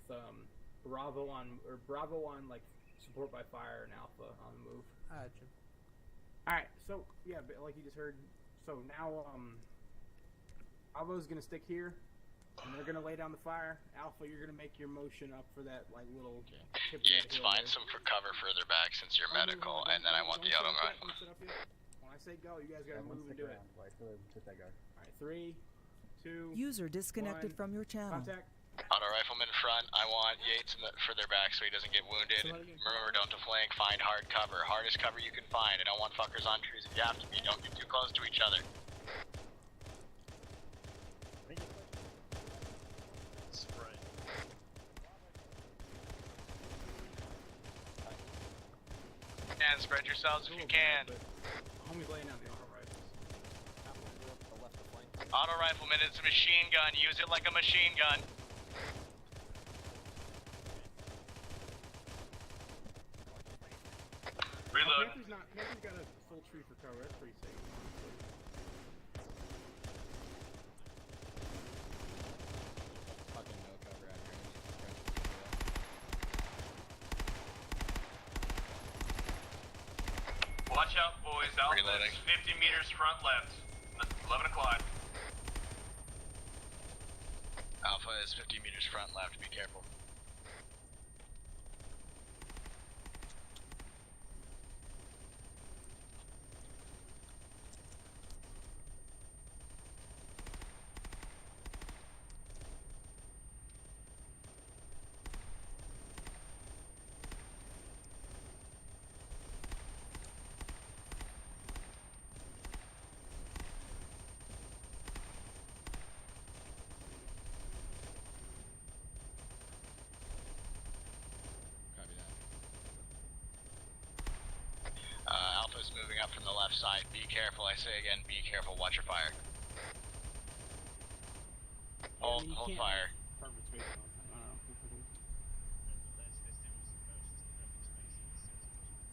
Bravo on like support by fire and Alpha on the move. Gotcha. All right, so yeah, but like you just heard, so now Bravo's gonna stick here, and they're gonna lay down the fire. Alpha, you're gonna make your motion up for that like little. tip of that Yates, hill find there. some for cover further back since you're medical, and then I want the Don't auto set up rifle. yet, don't set up yet. When I say go, you guys gotta Everyone move and stick do it. around. Wait for that go. All right, 3, 2, User disconnected one, from your channel. contact. Auto rifleman front. I want Yates further back so he doesn't get wounded. Remember, don't deflank. Find hard cover. Hardest cover you can find. I don't want fuckers on trees if you have to be. Don't get too close to each other. Spray. And spread yourselves if you can. Homie's laying down the auto rifles. Auto rifleman, it's a machine gun. Use it like a machine gun. Reload. Panther's got a full tree for cover. That's pretty safe. Fucking no cover out here. Watch out, boys. Alpha Reloading. is 50 meters front left. 11 o'clock. Alpha is 50 meters front left. Be careful. side. Be careful. I say again, be careful. Watch your fire. Hold fire. Perfect space. I don't know.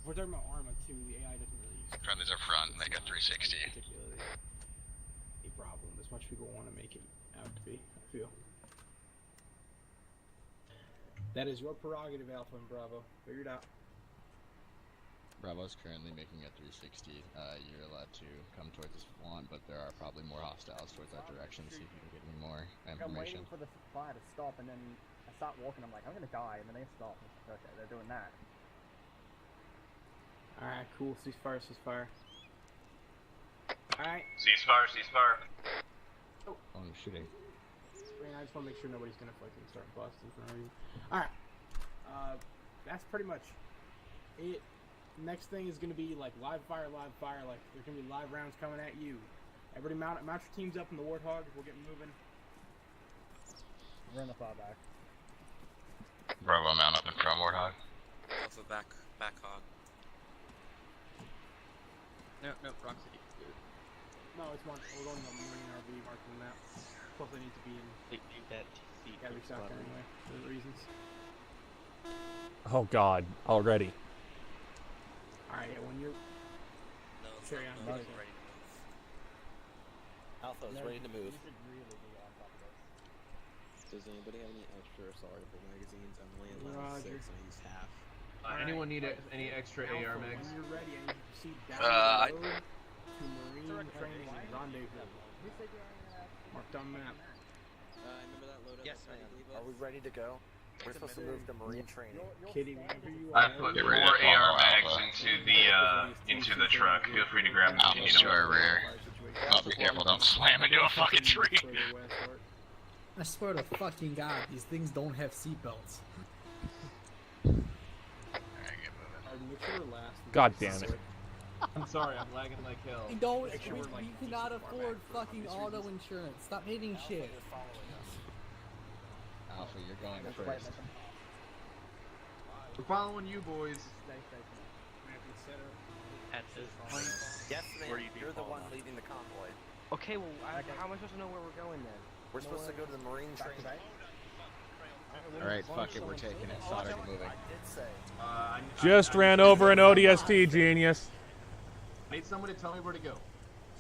If we're talking about Arma too, the AI doesn't really use Friendlies are front. Make a 360. particularly a problem as much people want to make it out to be. I feel. That is your prerogative, Alpha and Bravo. Figure it out. Bravo's currently making a 360. You're allowed to come towards this lawn, but there are probably more hostiles towards that direction. See if you can get any more I'm information. waiting for the fire to stop, and then I start walking. I'm like, I'm gonna die, and then they stop. It's like, okay, they're doing that. Alright, cool. Ceasefire, ceasefire. Alright. Ceasefire. Oh, I'm shooting. I just want to make sure nobody's gonna fucking start busting for no reason. Alright. That's pretty much it. Next thing is gonna be like live fire. Like there's gonna be live rounds coming at you. Everybody mount your teams up in the Warthog. We'll get moving. We're in the far back. Bravo, mount up in front, Warthog. Also back hog. No, Rockcity. No, it's one. We're going to the Marine RV marking the map. Plus, I need to be in. Gotta be stocked anyway for the reasons. Oh God, already. Alright, yeah, when you're. Carry on. Ready to move. Alpha is ready to move. You should really be on top of this. Does anybody have any extra assault rifle magazines? I'm laying Roger. 6 and I use half. Anyone need any extra Alpha, AR mags? When you're ready, I need you to proceed down the road to Marine Training and Rendezvous. Marked on map. Remember that loadout? Yes, Are we ready to go? We're supposed to move to Marine training. Kitty, whenever you I are. put 4 AR mags into the truck. Feel free to grab them if you need them. To our rear. Oh, be careful! Don't slam into a fucking tree. I swear to fucking God, these things don't have seatbelts. God damn it. I'm sorry, I'm lagging like hell. We don't. We cannot afford fucking auto insurance. Stop hitting shit. Alpha, you're going first. We're following you, boys. At this point. Yes, man. Where do you You're the one leading the convoy. Okay, well, how am I supposed to know where we're going then? We're supposed to go to the Marine training. Alright, fuck it, we're taking it. Sauter, get moving. Just ran over an ODST, genius. I need someone to tell me where to go.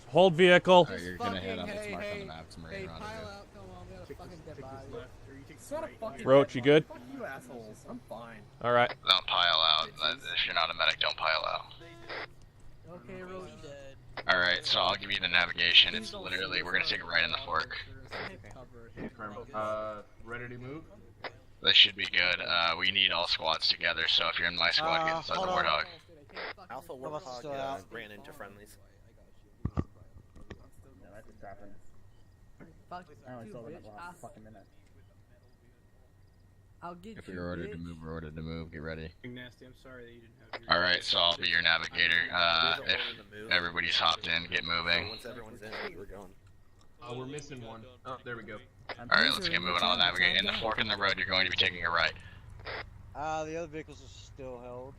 Hold vehicle. Alright, you're gonna head up. It's marked on the map. It's Marine Pile Rendezvous. out, come on, we got a fucking dead body. It's not a fucking Roach, you good? Fuck you assholes. I'm fine. Alright. Don't pile out. If you're not a medic, don't pile out. Okay, Roach. Alright, so I'll give you the navigation. It's literally, we're gonna take it right in the fork. Ready to move? This should be good. We need all squads together, so if you're in my squad, get inside the Warthog. Alpha Warthog ran into friendlies. Yeah, that just happened. Fuck I only you, saw them bitch. at the last fucking minute. I'll get If you, you're ordered to bitch. move, we're ordered to move. Get ready. Nasty, I'm sorry that you didn't have your... Alright, so I'll be your navigator. If everybody's hopped in, get moving. Once everyone's in, we're going. Oh, we're missing one. Oh, there we go. Alright, let's get moving on the navigator. In the fork in the road, you're going to be taking a right. The other vehicles are still held.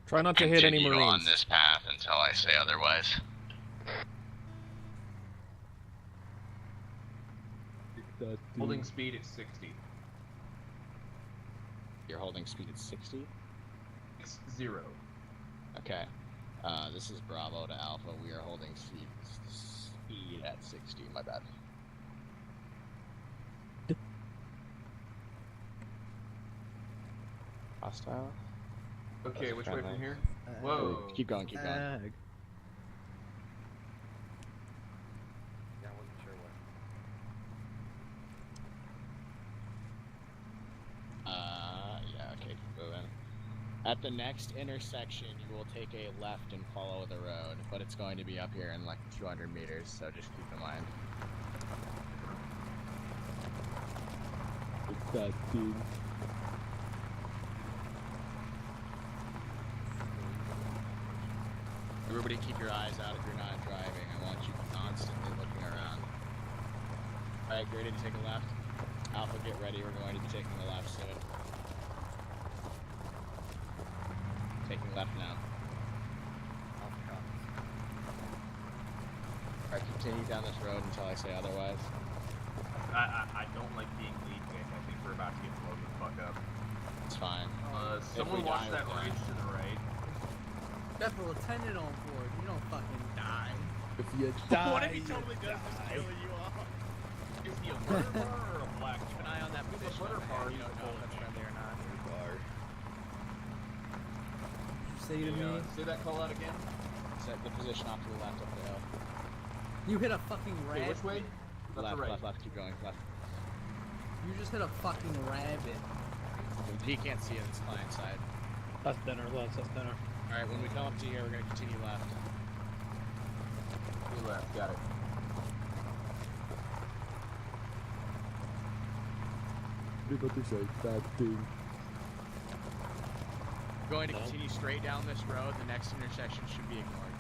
Try not to hit any Continue Marines. on this path until I say otherwise. Holding speed at 60. You're holding speed at 60? 60. Okay. This is Bravo to Alpha. We are holding speed at 60. My bad. Hostile? Okay, which way from here? Whoa. Keep going, keep going. Yeah, I wasn't sure what. Yeah, okay, keep moving. At the next intersection, you will take a left and follow the road, but it's going to be up here in like 200 meters, so just keep in mind. It's that dude. Everybody keep your eyes out if you're not driving. I want you constantly looking around. Alright, ready to take a left? Alpha, get ready. We're going to be taking the left soon. Taking left now. Alright, continue down this road until I say otherwise. I don't like being lead pick. I think we're about to get blown the fuck up. It's fine. Someone watch that range to the right. Got the lieutenant on board. You don't fucking die. If you die, What if he totally does just kill you off? Is he a butter bar or a black? Keep an eye on that position. butter bar. You don't know if that's friendly or not. You say to me, Say that call out again. Set the position off to the left up the hill. you hit a fucking Okay, rabbit. which way? Left, or right? left, keep going, left. You just hit a fucking rabbit. He can't see it, it's client side. That's thinner, that's thinner. Alright, when we come up to here, we're gonna continue left. Two left, got it. We're going to continue straight down this road. The next intersection should be ignored.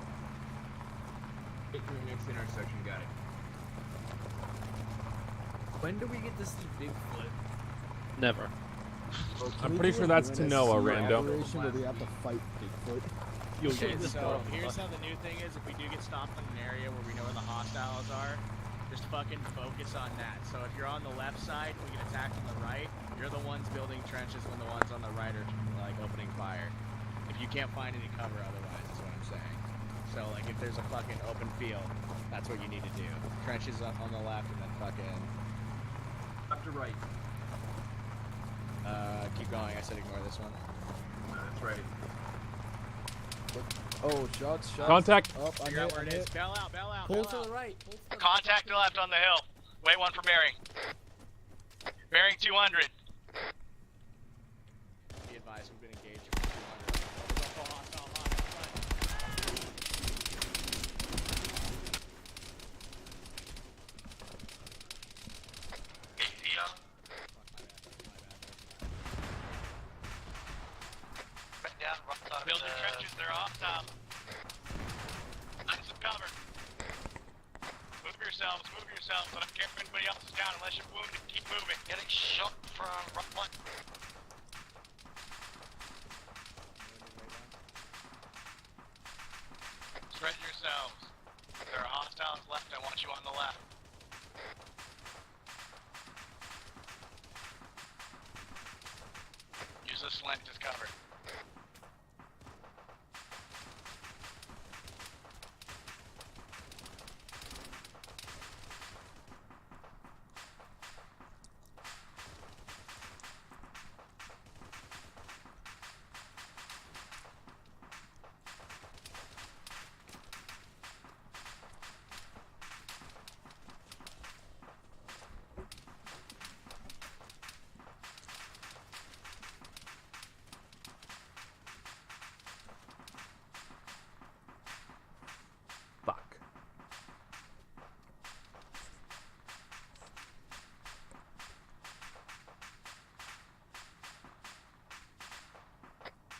Get to the next intersection, got it. When do we get to see Bigfoot? Never. I'm pretty sure that's to Noah, rando. Where we have to fight Bigfoot. Okay, so here's how the new thing is. If we do get stopped in an area where we know where the hostiles are, just fucking focus on that. So if you're on the left side, we get attacked on the right, you're the ones building trenches when the ones on the right are like opening fire. If you can't find any cover otherwise, is what I'm saying. So like if there's a fucking open field, that's what you need to do. Trenches up on the left and then fucking... Left to right. Keep going. I said ignore this one. That's right. Oh, shots. Contact. Up, Figure out where it is. Bail out. Pull to the right. Contact to the left on the hill. Wait one for bearing. Bearing 200. Be advised, we've been engaged for 200. Building trenches, they're off top. Find some cover. Move yourselves. I don't care if anybody else is down unless you're wounded. Keep moving. Getting shot from right one. Spread yourselves. If there are hostiles left, I want you on the left. Use the slant as cover. Fuck.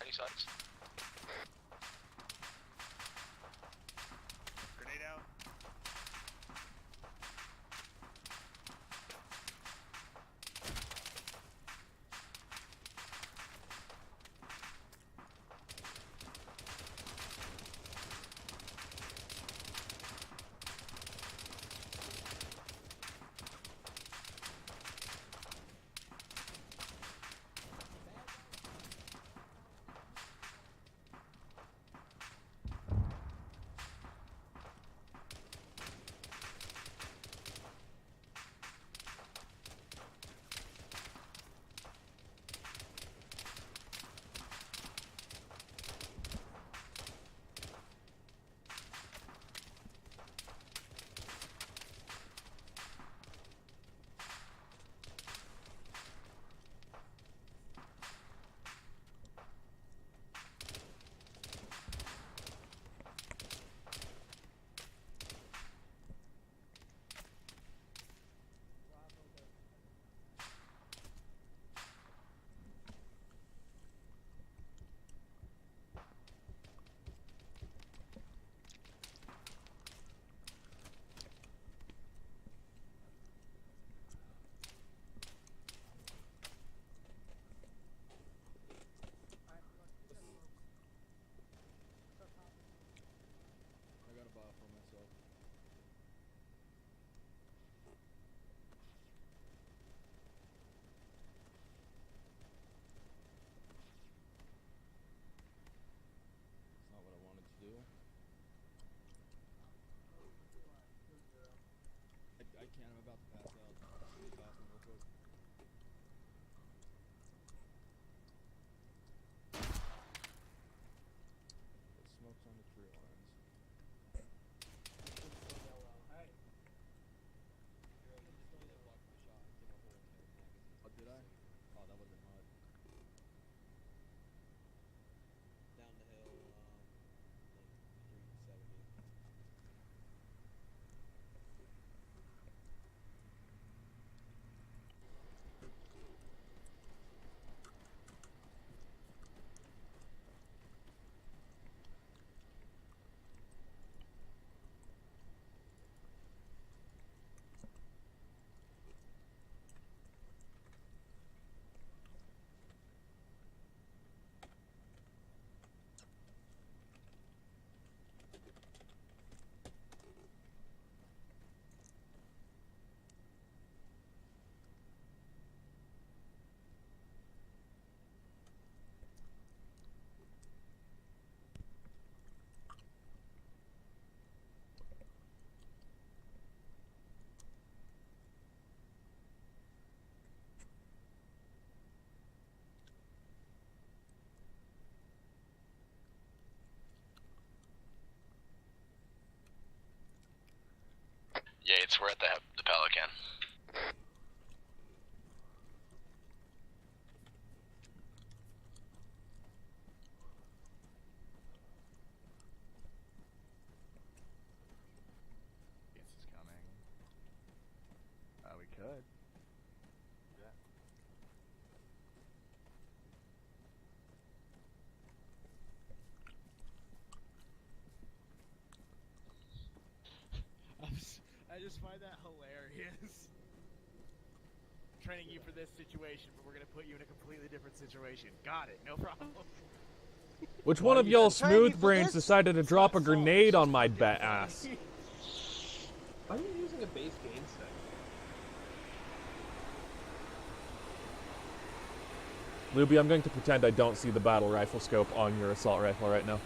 Any sights? Grenade out. I'm about to pass out. Let me pass one real quick. The smoke's on the tree lines. Oh, did I? Oh, that wasn't mud. Down the hill, like 370. Yates, we're at the Pelican. Yes, is coming. We could. Yeah. I just find that hilarious. Training you for this situation, but we're gonna put you in a completely different situation. Got it, no problem. Which one of y'all smooth brains decided to drop a grenade on my bat ass? Why are you using a base gain stick? Luby, I'm going to pretend I don't see the battle rifle scope on your assault rifle right now.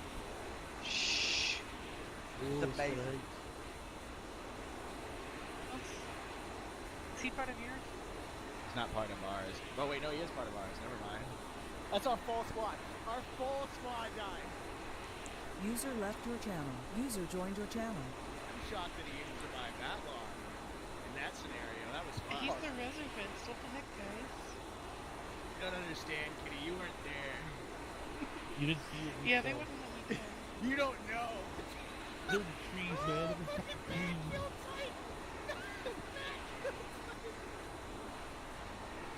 Shh. It's amazing. Is he part of yours? It's not part of ours. Oh wait, no, he is part of ours. Never mind. That's our full squad. Our full squad died. User left your channel. User joined your channel. I'm shocked that he didn't survive that long. In that scenario, that was fun. He's the reservist. What the heck, guys? You don't understand, Kitty. You weren't there. You didn't see it. Yeah, they wouldn't let me go. You don't know. They're the trees, man. They're the fucking trees.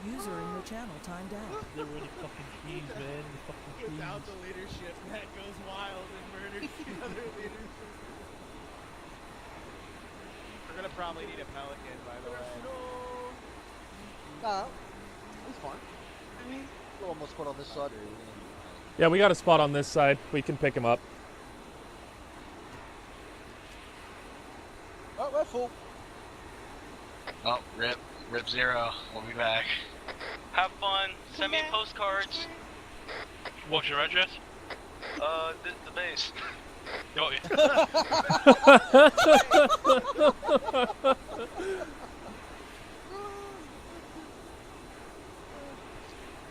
User in your channel timed out. They're in the fucking trees, man. The fucking trees. Without the leadership, that goes wild and murders the other leaders. We're gonna probably need a pelican, by the way. Nah, it's fine. I mean, We'll almost put on this side. Yeah, we got a spot on this side. We can pick him up. Oh, we're full. Oh, rip 0. We'll be back. Have fun. Send me postcards. What's your address? The base. Got you.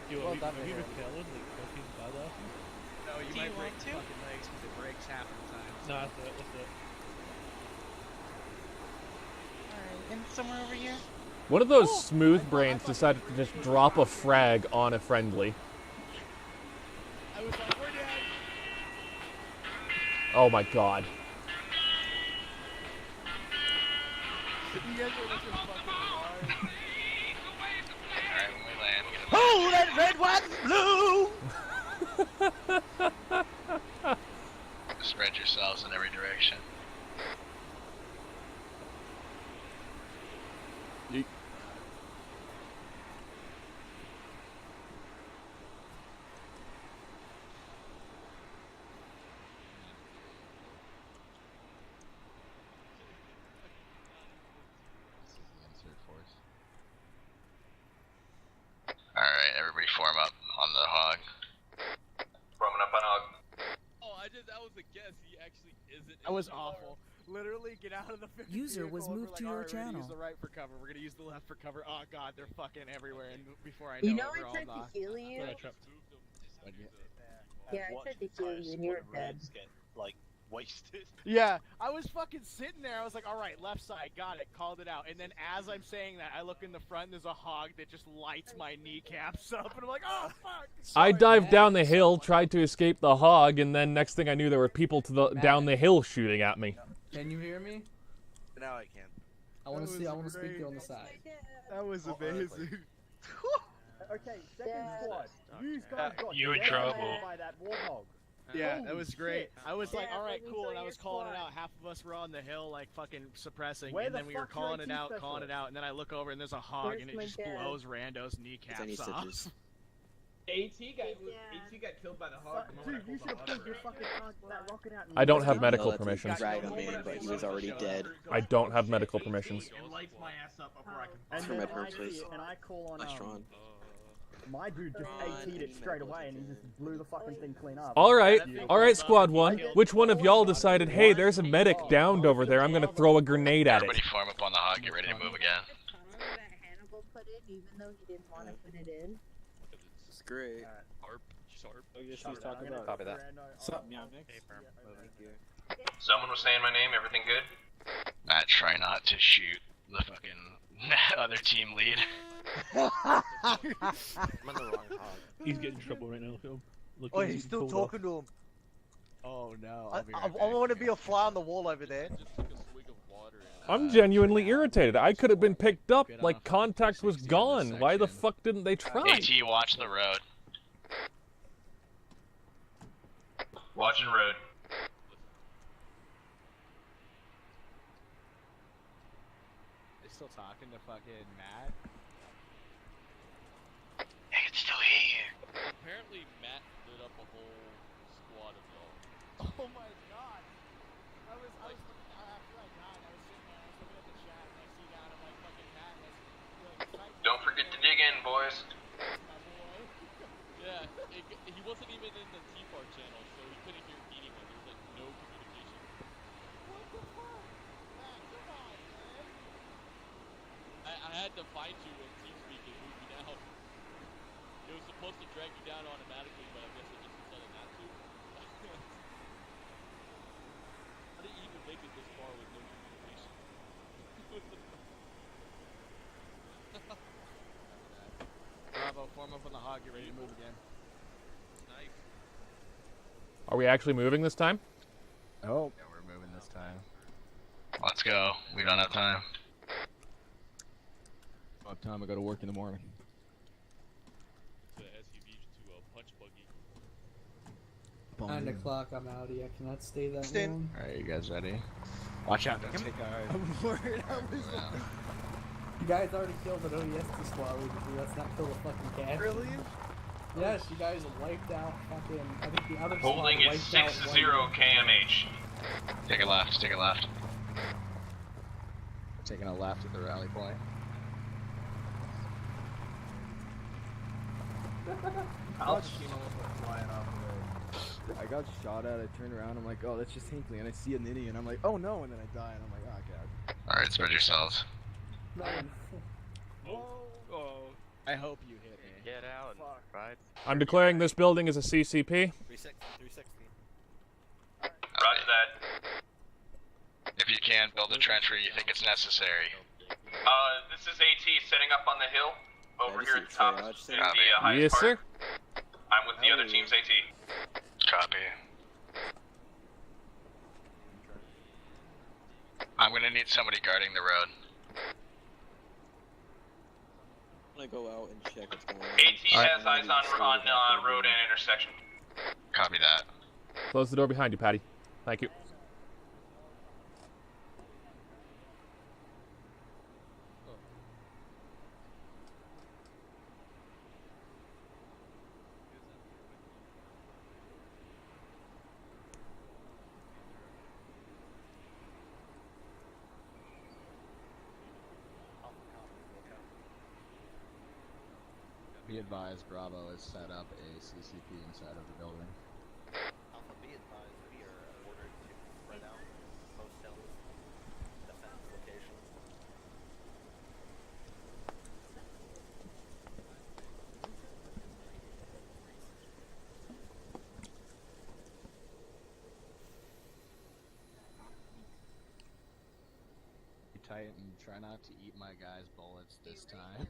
Yo, Well are done, we man. repelling like fucking badasses? No, you Do might you break want your to? fucking legs because it breaks half the time. Nah, that's it. That's it. alright. And somewhere over here? One of those smooth brains decided to just drop a frag on a friendly. I was like, we're dead. Oh my god. You guys are looking fucking hard. Alright, when we land, get him. Oh, that red, white, and blue! Spread yourselves in every direction. Yeet. Alright, everybody form up on the hog. Forming up on hog. Oh, I just that was a guess. He actually isn't. That was awful. Literally, get out of the fucking User vehicle was and we're moved like, to your alright, we're gonna use channel. the right for cover. We're gonna use the left for cover. Oh god, they're fucking everywhere. And before I You know know it, we're I all tried to knocked. heal you? What'd Yeah, I tried to heal you and you're dead. Get, like, wasted. Yeah, I was fucking sitting there. I was like, alright, left side, got it, called it out. And then as I'm saying that, I look in the front and there's a hog that just lights my kneecaps up. And I'm like, oh fuck! I dived down the hill, tried to escape the hog, and then next thing I knew, there were people to the down the hill shooting at me. Can you hear me? Now I can. I want to see. I want to speak to you on the side. That was amazing. Okay, second squad. You guys got You in decimated trouble. by that warthog. Yeah, that was great. shit. I was like, Yeah, alright, but we cool, saw and I your was calling it squad. out. Half of us were on the hill, like, fucking suppressing, Where and the then we were fuck's your calling it IT out, calling it specialist? out, and then I look over and there's a hog, Where's and it my just dad? blows randos' Any kneecaps off. stitches? AT got killed by the hog. the moment Dude, you I should have pulled pulled the your lever. fucking that rocket out. I don't have No, medical that's- permissions. Right on me, but he was already dead. I don't have medical permissions. It lights my ass up before I can. And For then my I parents' see place. it, and I call on Restaurant. my dude just AT'd it straight away, and he just blew the fucking thing clean up. Alright, Squad 1. Which one of y'all decided, hey, there's a medic downed over there, I'm gonna throw a grenade at it? Everybody form up on the hog, get ready to move again. Tunnel that Hannibal put in, even though he didn't want to put it in. It's great. Copy that. Someone was saying my name, everything good? Matt, try not to shoot the fucking other team lead. I'm on the wrong hog. He's getting in trouble right now, Phil. Look, Oh, he's still talking to him. Oh no, I want to be a fly on the wall over there. I'm genuinely irritated. I could have been picked up, like contact was gone. Why the fuck didn't they try? AT, watch the road. Watching road. They still talking to fucking Matt? I can still hear you. Apparently, Matt lit up a whole squad of y'all. Oh my god! After I died, I was sitting there, I was looking at the chat, and I see that, I'm like, fucking Matt, Don't forget to dig in, boys. Yeah, he wasn't even in the T-Bar channel, so he couldn't hear anyone. There was like no communication. What the fuck? Matt, come on, man! I had to find you in TeamSpeak and move you down. It was supposed to drag you down automatically, but I guess it just decided not to. How did you even make it this far with no communication? Bravo, form up on the hog, get ready to move again. Nice. Are we actually moving this time? Oh. Yeah, we're moving this time. Let's go. We don't have time. What time? I go to work in the morning. The SUV to a punch buggy. 9 o'clock. I'm out. I cannot stay that Stand. long. Alright, you guys ready? Watch out, don't take our... I'm worried. I was You guys already killed an OEST squad. Let's not kill the fucking cat. really? Yes, you guys wiped out fucking. I think the other Holding squad at wiped out 6-0 KMH. Take a left, take a left. Taking a left at the rally point. I got shot at, I turned around, I'm like, oh, that's just Hinkley, and I see a nitty, and I'm like, oh no, and then I die, and I'm like, oh god. Alright, spread yourselves. I hope you hit me. Get out and ride. I'm declaring this building as a CCP. 360. Roger that. If you can, build a trench where you think it's necessary. This is AT setting up on the hill over here at the top. Garage The thing? highest Yes, part. sir. I'm with the other team's AT. Copy. I'm gonna need somebody guarding the road. I'm gonna go out and check what's going on. AT has eyes on road and intersection. Copy that. Close the door behind you, Patty. Thank you. Be advised, Bravo has set up a CCP inside of the building. Alpha, be advised, we are Titan. Try not to eat my guy's bullets this time.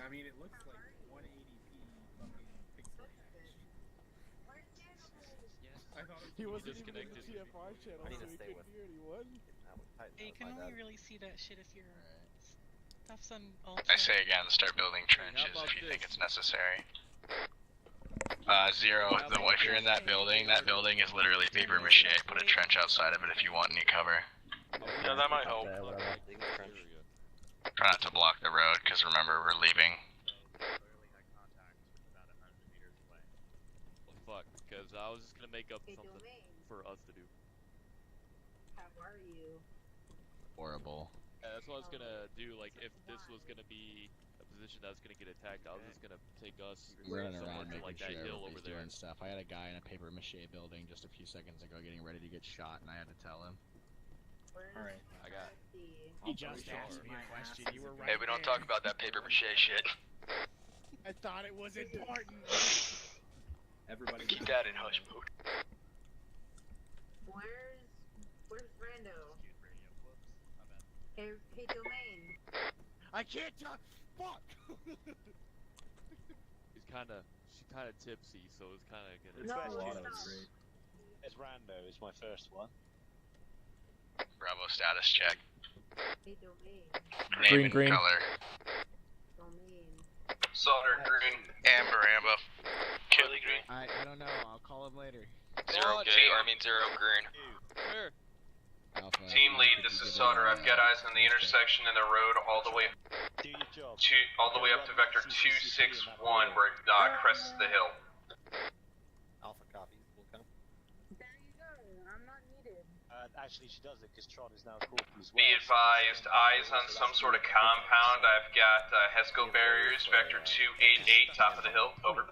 I mean, it looks like 180p fucking pixel image. I thought He it was wasn't even in the TFR channel, so he couldn't hear anyone. Hey, you can only really see that shit if your stuff's on all. I say again, start building trenches if you think it's necessary. Zero, if you're in that building is literally paper mache. Put a trench outside of it if you want any cover. Yeah, that might help. Try not to block the road, because remember, we're leaving. Well, fuck, because I was just gonna make up something for us to do. How are you? Horrible. Yeah, that's what I was gonna do, like, if this was gonna be a position that was gonna get attacked, I was just gonna take us Running somewhere around to, making like, sure that hill over everybody's there. doing stuff. I had a guy in a paper mache building just a few seconds ago getting ready to get shot, and I had to tell him. Alright. I got. He just asked me a question. You were right. Hey, we don't talk about that paper mache shit. I thought it was important. Everybody keep that in hush mode. Where's Rando? Hey, Domain. I can't talk. Fuck. She's kinda tipsy, so it's kinda gonna. No, It's Rando is my first one. Bravo status check. Hey, Domain. Name and Green. color. Domain. Solder green. Amber ambo. Chili green. I don't know. I'll call him later. Zero green. Where? Alpha, Team lead, this is Solder. I've got eyes on the intersection in the road all the way Do your job. all the way up to vector 261 where it crests the hill. Alpha copies will come. There you go. I'm not needed. Actually, she does it because Tron is now corporate as well. Be advised, eyes on some sort of compound. I've got HESCO barriers, vector 288, top of the hill. Over.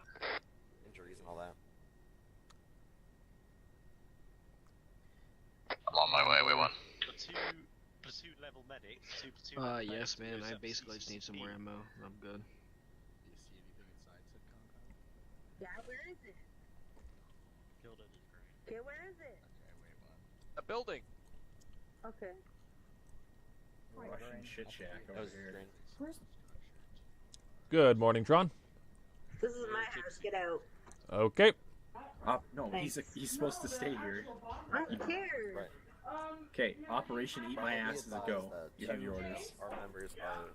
Injuries and all that. I'm on my way, we won. Platoon level medic. Platoon Yes, man. I basically just need some more ammo. I'm good. Do you see anything inside said compound? Yeah, where is it? Okay, where is it? Okay, wait, one. A building. Okay. Russian shit shack over here. Good morning, Tron. This is my house. Get out. Okay. No, he's supposed to stay here. I don't care. Okay, Operation Eat My Ass is a go. You have your orders. Our members are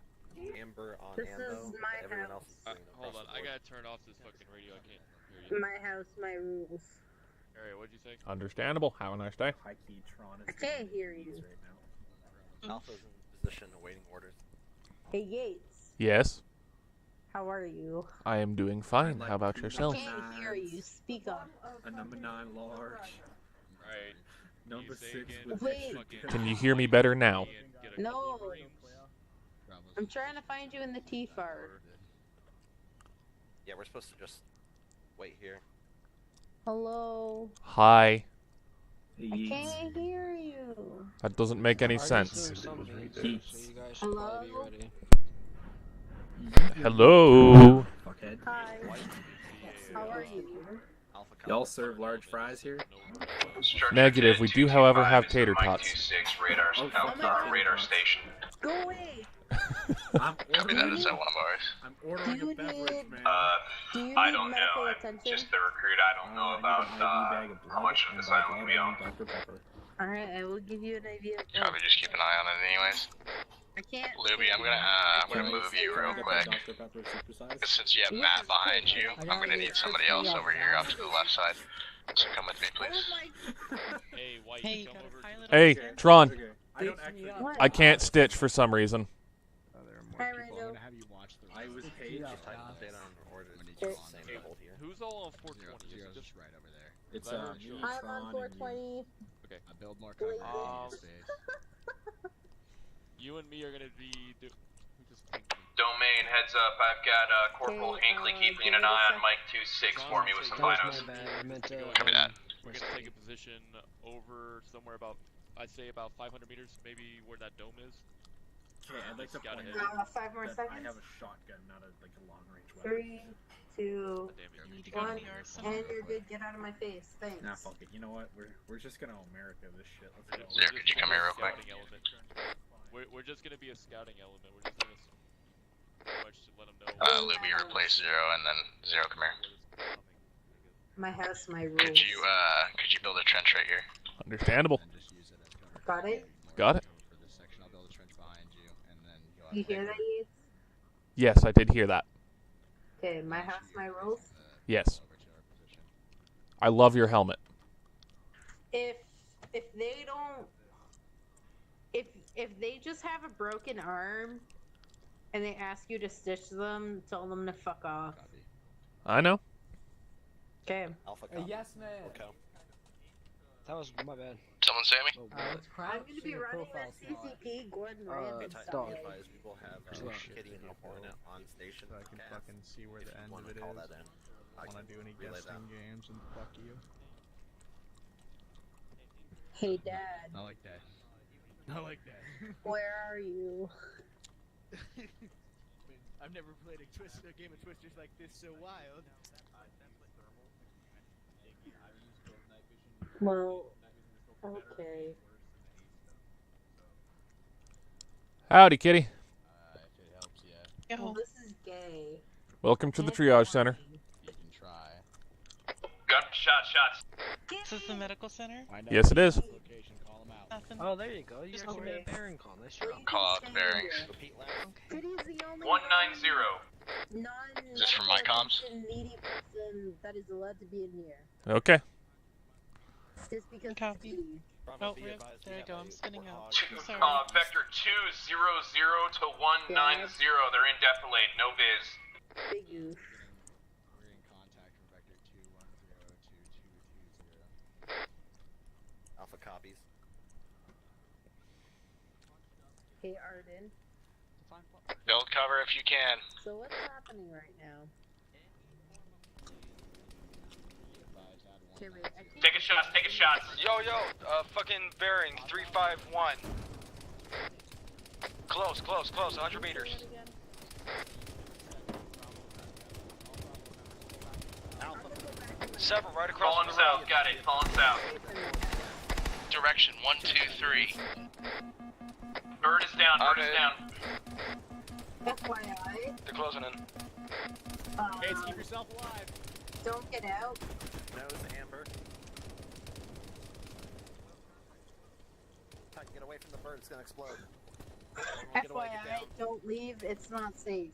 Amber on This ammo, is but my everyone house. else is doing Hold on, across the I board. gotta turn off this fucking radio. I can't hear you. My house, my rules. Alright, what'd you say? Understandable. Have a nice day. High key Tron I is can't hear you. right now. Alpha's in position awaiting orders. Hey, Yates. Yes, How are you? I am doing fine. like How about to I yourself? can't hear you. Speak up. A number 9 large. Right. Number You 6 say with Wait. Can you hear me better now? No. Bravo's I'm trying to find you in the T-FAR. Yeah, we're supposed to just wait here. Hello. Hi. I can't hear you. That doesn't make any sense. Hello. Hello. Fuckhead. Hi. How are you? Y'all serve large fries here? Negative. We do, however, have tater tots. 26 radar, radar station. Go away. I'm Copy that, is that one of ours? I'm ordering a beverage, man. Do you I need don't medical know. I'm attention? just the recruit. I don't know about how much of this island will be on. Dr. Pepper. Alright, I will give you an idea. Copy, just keep an eye on it anyways. I can't. Luby, I'm gonna move you real quick. Dr. Pepper supersize? 'Cause since you have Matt behind you, I'm gonna need somebody else over here off to the left side. So come with me, please. Hey, White, Hey, come got a over. pilot Hey, over there. Tron. Okay. I don't actually. What? I can't stitch for some reason. Oh, there are more Hi, people. I'm Rando. gonna have you watch the I was rest. paid. Type update on orders. When It's it's the on same there. hold here. Who's all on Zero's 420? Is it just just right over there. It's me, I'm on Tron, and 420. okay? I build more cover Um, in space. You and me are gonna be. Who just pinged me? Domain, heads up. I've got Corporal Okay, Hinckley keeping give uh, an me a eye on sec. Mike 26 for me with some binos. Copy that. We're gonna take a position over somewhere about, I'd say about 500 meters, maybe where that dome is. Okay, I'd like to Got point it. out 5 more that seconds. I have a shotgun, not a long range weapon. 3, 2, You need to go to 1, the arsenal. and you're good. Get out of my face. Thanks. Nah, fuck it. You know what? We're just gonna America this shit. Let's go. Zero, could you come here real quick? We're just gonna be a scouting element. We're just gonna pretty much let them know. Luby, replace Zero, and then Zero, come here. My house, my rules. Could you build a trench right here? Understandable. Got it? Got it. You hear that, Yates? Yes, I did hear that. Okay, my house, my rules. Yes. I love your helmet. If they don't, if they just have a broken arm, and they ask you to stitch them, tell them to fuck off. I know. Okay. Alpha yes, man. Okay. That was my bad. Someone say me? I'm gonna be running that CCP Gordon Ramsay style. People have Kitty and Hornet on station. So I can fucking see where the end of it is. Wanna do any guessing games and fuck you. Hey, Dad. Not like that. Not like that. Where are you? I've never played a game of Twisters like this so wild. Well, okay. Howdy, Kitty. If it helps, yeah. Well, this is gay. Welcome to the triage center. You can try. Gun, shots. This is the medical center? Yes, it is. Nothing. Oh, there you go. You Just actually made okay. a bearing call. Nice job. Call out the bearings. City's the only 190. Is this from my comms? needy person that is allowed to be in here. Okay. Just because Copy. Oh, rip. There you go. I'm spinning out. I'm sorry. Vector 200 to 190. They're in defilade. No viz. Big goof. We're in contact from Vector 2102220. Alpha copies. Hey, Arden. Build cover if you can. So what's happening right now? Okay, wait, I can't... Take a shot. Yo, fucking bearing 351. Close, 100 meters. Several right across Falling the south, road. got it. Falling south. Direction 123. Bird is down. FYI, They're closing in. Gates, keep yourself alive. don't get out. Nose, Amber. Get away from the bird, it's gonna explode. FYI, don't leave, it's not safe.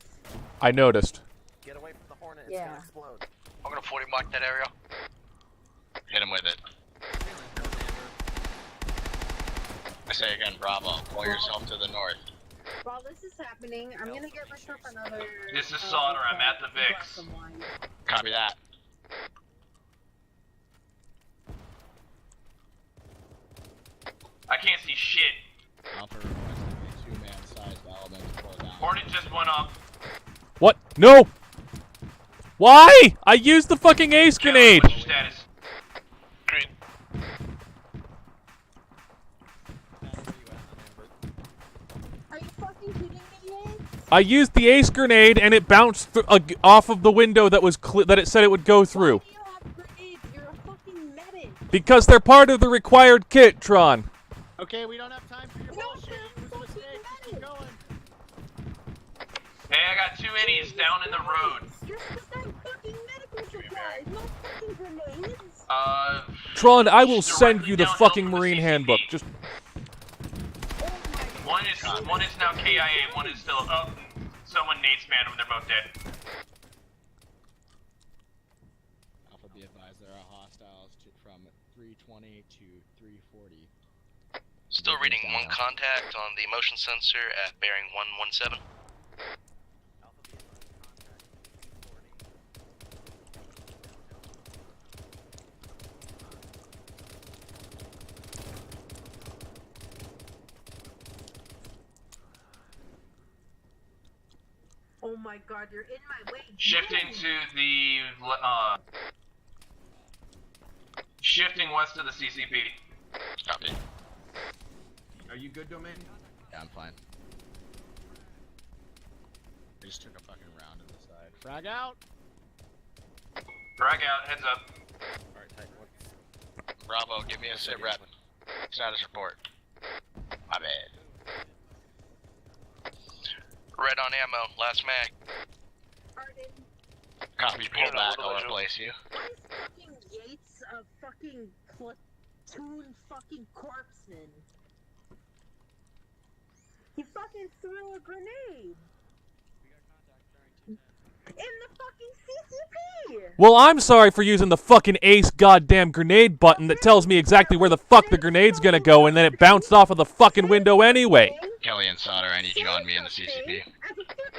I noticed. Get away from the Hornet, it's Yeah. gonna explode. I'm gonna 40 mark that area. Hit him with it. I say again, Bravo. Pull yourself to the north. While this is happening, I'm gonna get myself another... This is Sauter, I'm at the Vix. glass of wine. Copy that. I can't see shit. Alpha requesting a two-man sized element to pull down. Hornet just went up. What? No! Why? I used the fucking ace grenade! What's your status? Green. Are you fucking kidding me, Yates? I used the ace grenade and it bounced off of the window that was that it said it would go through. Why do you have grenades? You're a fucking medic. Because they're part of the required kit, Tron. Okay, we don't have time for your bullshit. It was a mistake. Just keep going. Hey, I got 2 innies down in the road. You're supposed to have fucking medical supplies, not fucking grenades. Tron, I will send you the fucking Marine handbook. Just One is now KIA, one is still up. Someone nade spanned them, they're both dead. Alpha, be advised there are hostiles from 320 to 340. Still reading one contact on the motion sensor at bearing 117. Oh my god, you're in my way. Shifting to the, shifting west of the CCP. Copy. Are you good, Domain? Yeah, I'm fine. I just took a fucking round to the side. Frag out! Drag out, heads up. Alright, Titan, Bravo, give me a sit rep. Status report. My bad. Red on ammo, last mag. Copy, pull back, I'll replace you. Why is fucking Yates a fucking platoon fucking corpseman? He fucking threw a grenade! In the fucking CCP! Well, I'm sorry for using the fucking ace goddamn grenade button that tells me exactly where the fuck the grenade's gonna go, and then it bounced off of the fucking window anyway. Kelly and Sauter, I need you on me in the CCP.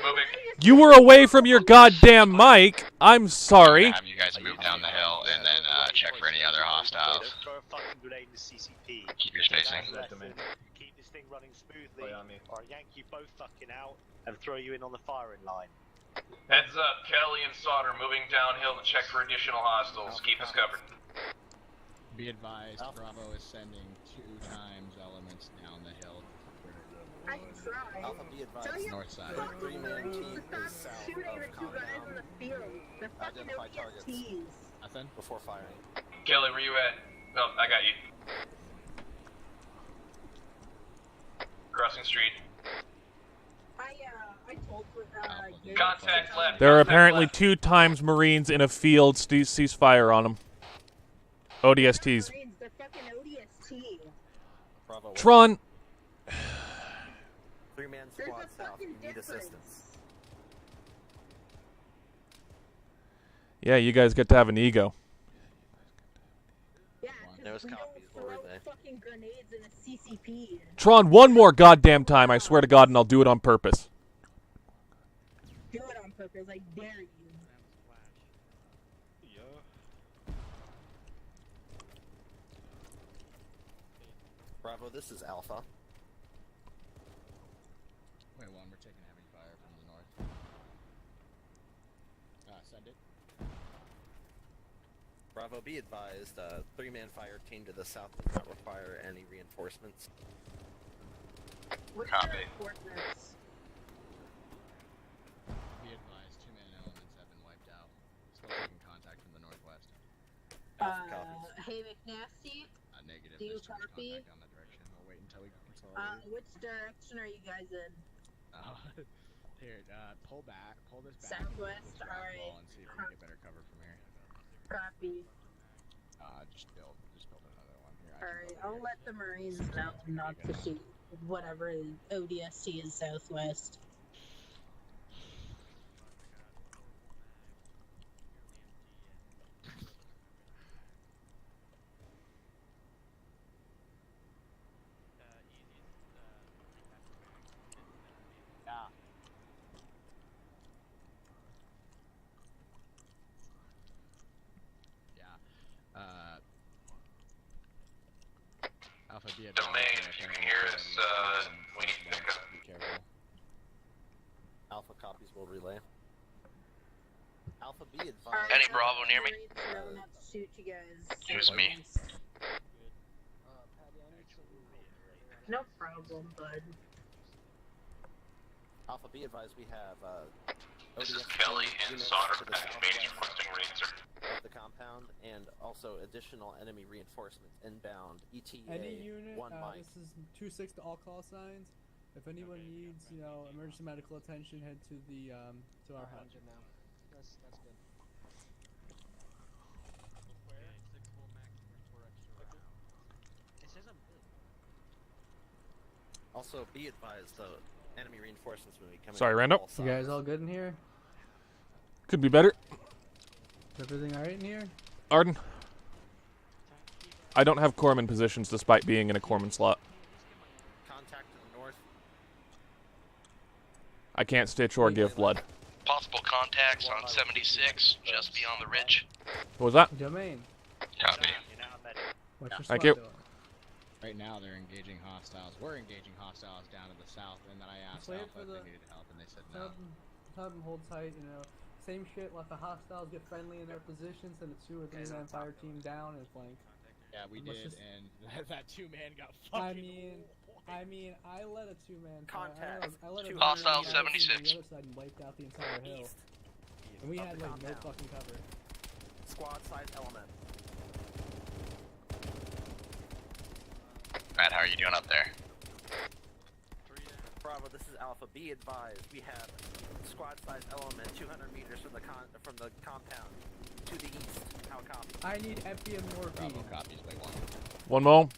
Moving. You were away from your goddamn mic. I'm sorry. Have you guys move down the hill and then check for any other hostiles. Keep your spacing. Keep this thing running smoothly, or I'll yank you both fucking out and throw you in on the firing line. Heads up, Kelly and Sauter moving downhill to check for additional hostiles. Keep us covered. Be advised, Bravo is sending 2 times elements down the hill. I tried. Alpha, be advised, north side. 3-man team is south shooting the 2 guys in the field. They're fucking ODSTs. Nothing? Before firing. Kelly, where you at? Oh, I got you. Crossing street. I told Contact left. There are apparently 2 times Marines in a field. Cease fire on them. ODSTs. They're fucking ODST. Bravo. Tron. 3-man squad south. You need assistance. Yeah, you guys get to have an ego. Yeah, Those copies will relay. fucking grenades in a CCP. Tron, one more goddamn time, I swear to God, and I'll do it on purpose. Do it on purpose, I dare you. Bravo, this is Alpha. Wait, one, we're taking heavy fire from the north. Send it. Bravo, be advised, 3-man fire team to the south does not require any reinforcements. Copy. Be advised, 2-man elements have been wiped out. Still taking contact from the northwest. Hey McNasty. Negative. Do you copy? Contact on that direction. We'll wait until we consolidate. Which direction are you guys in? Here, pull back. Pull this back. Southwest. Alright. And see if we can get better cover from here. Copy. Just build another one here. Alright, I'll let the Marines know not to shoot whatever ODST is southwest. Alpha, be advised. Domain, if you can hear us, we need to pick up. Be careful. Alpha copies will relay. Alpha, be advised. Any Bravo near me? No, not to shoot you guys. Here's me. No problem, bud. Alpha, be advised, we have This is ODS Kelly and units Sauter. to the Active south base requesting Razor. of the compound, and also additional enemy reinforcements inbound. ETA Any unit, 1 mic. this is 2-6 to all call signs. If anyone needs, emergency medical attention, head to the to our hub. That's good. Also, be advised, the enemy reinforcements when we come Sorry, in. Rando. You guys all good in here? Could be better. Is everything alright in here? Arden. I don't have corpsman positions despite being in a corpsman slot. Contact to the north. I can't stitch or give blood. Possible contacts on 76, just beyond the ridge. What was that? Domain. Copy. What's your Thank squad you. doing? Right now, they're engaging hostiles. We're engaging hostiles down to the south, and then I asked Wait Alpha for if the- they needed help, and they said no. Have them hold tight, Same shit, let the hostiles get friendly in their positions, and a 2 or 3-man fire team down and flank. Yeah, we Let's did, just- and that 2-man got I fucking. mean, I let a 2-man Contact. I let a Hostile 2-man fire team 76. on the other side and wiped out the entire hill. And we had like no fucking cover. Squad-sized element. Matt, how are you doing up there? Bravo, this is Alpha. Be advised, we have squad-sized element 200 meters from the compound to the east. How copy? I need epi and morphine. Bravo copies by 1. One more.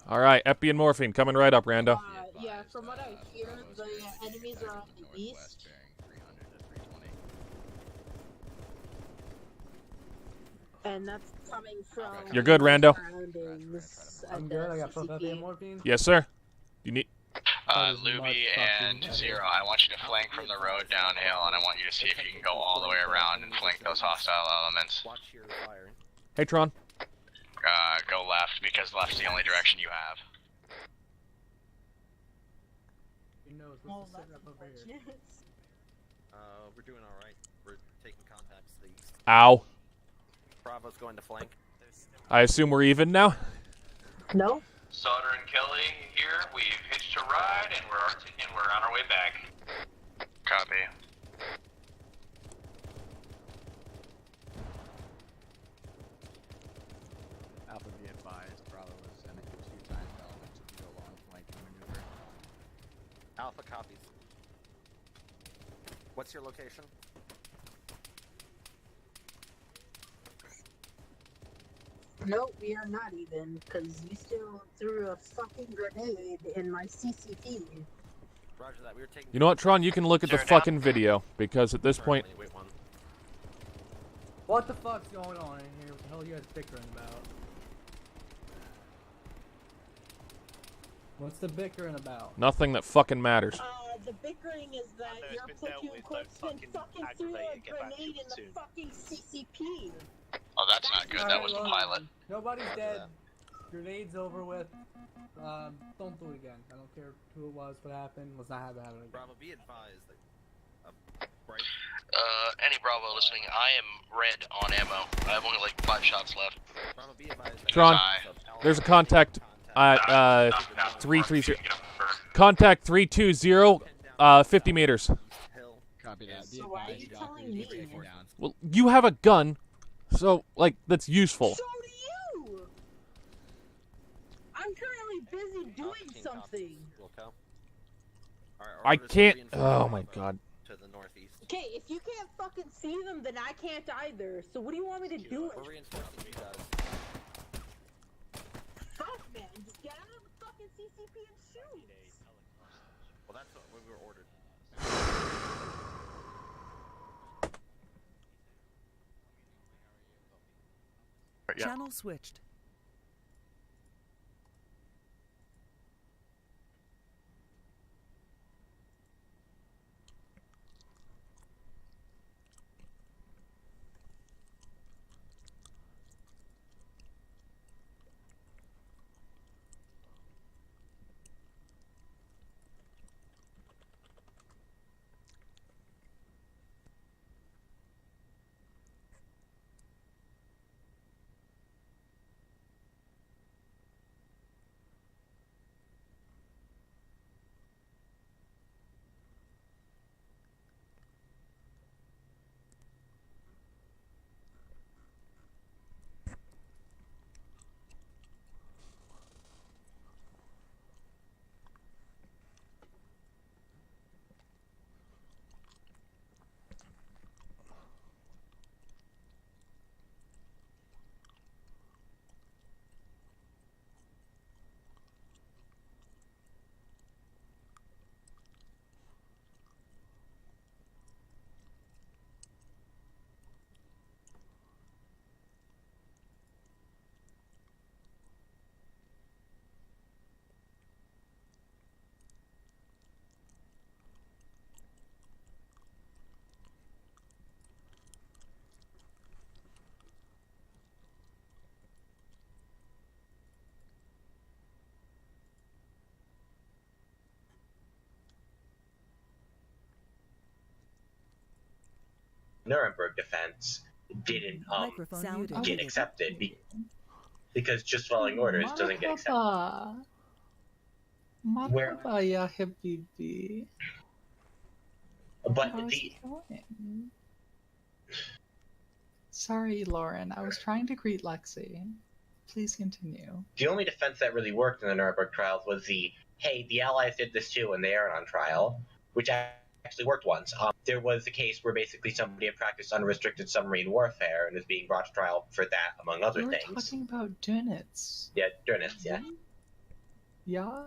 All right, epi and morphine coming right up, Rando. Yeah, from what I hear, the enemies are on the east. And that's coming from. You're good, Rando. I'm good. I got both epi and morphine. Yes, sir. You need. Luby and Zero, I want you to flank from the road downhill, and I want you to see if you can go all the way around and flank those hostile elements. Hey, Tron. Go left, because left's the only direction you have. He knows what's set up over here. We're doing all right. We're taking contacts to the east. Ow. Bravo's going to flank. I assume we're even now. No. Sauter and Kelly here. We've hitched a ride, and we're on our way back. Copy. Alpha, be advised, Bravo is sending 2 times elements to do a long flanking maneuver. Alpha copies. What's your location? No, we are not even, because you still threw a fucking grenade in my CCP. Roger that. We were taking. You know what, Tron? You can look at the fucking video because at this point. What the fuck's going on in here? What the hell are you guys bickering about? What's the bickering about? Nothing that fucking matters. The bickering is that your platoon clerk's been fucking threw a grenade in the fucking CCP. Oh, that's not good. That was the pilot. Nobody's dead. Grenade's over with. Don't do it again. I don't care who it was, what happened. Let's not have it happen again. Bravo, be advised that. Right. Any Bravo listening, I am red on ammo. I have only like 5 shots left. Bravo, be advised. Tron, there's a contact at 330. Contact 320, 50 meters. Copy that. So why are you telling me? Well, you have a gun, so like that's useful. So do you. I'm currently busy doing something. I can't. Oh my god. To the northeast. Okay, if you can't fucking see them, then I can't either. So what do you want me to do? We're reinforcing you guys. Fuck, man, just get out of the fucking CCP and shoot. Well, that's what we were ordered. Channel switched. Nuremberg defense didn't get accepted because just following orders doesn't get accepted. But I was the killing. Sorry, Lauren. I was trying to greet Lexi. Please continue. the only defense that really worked in the Nuremberg trials was hey, the Allies did this too and they aren't on trial, which actually worked once. There was a case where basically somebody had practiced unrestricted submarine warfare and is being brought to trial for that, among other You were things. talking about Dönitz. Yeah, Dönitz, yeah. Yeah?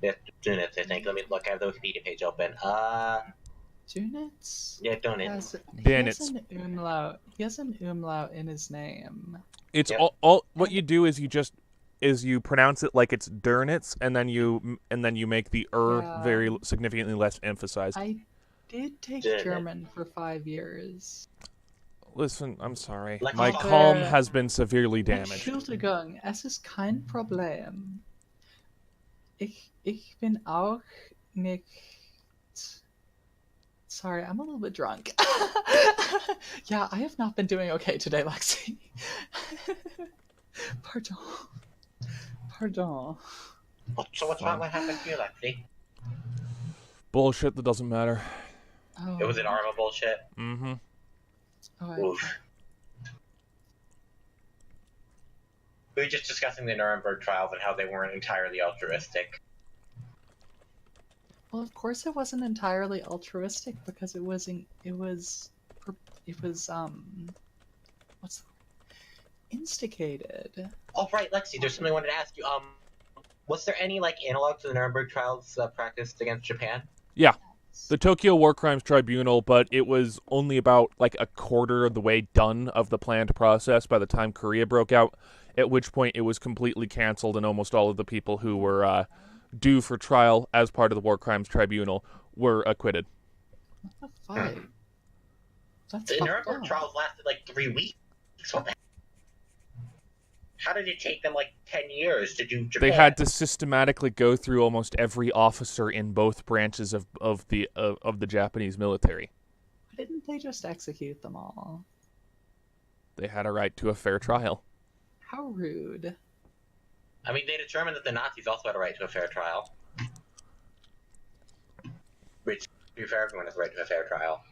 Yeah, Dönitz, I think. Let me look. I have the Wikipedia page open. Dönitz? Yeah, Dönitz. He has an umlaut. He has an umlaut in his name. It's all what you do is you pronounce it like it's Dönitz, and then you make the Yeah. very significantly less emphasized. I did take German for 5 years. Listen, I'm sorry. Like My how- calm has been severely damaged. Entschuldigung, es ist kein Problem. Ich bin auch nicht... Sorry, I'm a little bit drunk. Yeah, I have not been doing okay today, Lexi. Pardon. Pardon. So what's wrong? What happened to you, Lexi? Bullshit that doesn't matter. Oh. It was an Arma bullshit? Mm-hmm. Oof. We were just discussing the Nuremberg trials and how they weren't entirely altruistic. Well, of course it wasn't entirely altruistic because it was what's the word? Instigated. Oh, right, Lexi, there's something I wanted to ask you. Was there any, analog to the Nuremberg trials practiced against Japan? Yeah. The Tokyo War Crimes Tribunal, but it was only about, a quarter of the way done of the planned process by the time Korea broke out, at which point it was completely canceled and almost all of the people who were due for trial as part of the War Crimes Tribunal were acquitted. What the fuck? That's The fucked Nuremberg up. trials lasted, 3 weeks. What the How did it take them 10 years to do Japan? They had to systematically go through almost every officer in both branches of the Japanese military. Why didn't they just execute them all? They had a right to a fair trial. How rude. I mean, they determined that the Nazis also had a right to a fair trial. Which, to be fair, everyone has a right to a fair trial.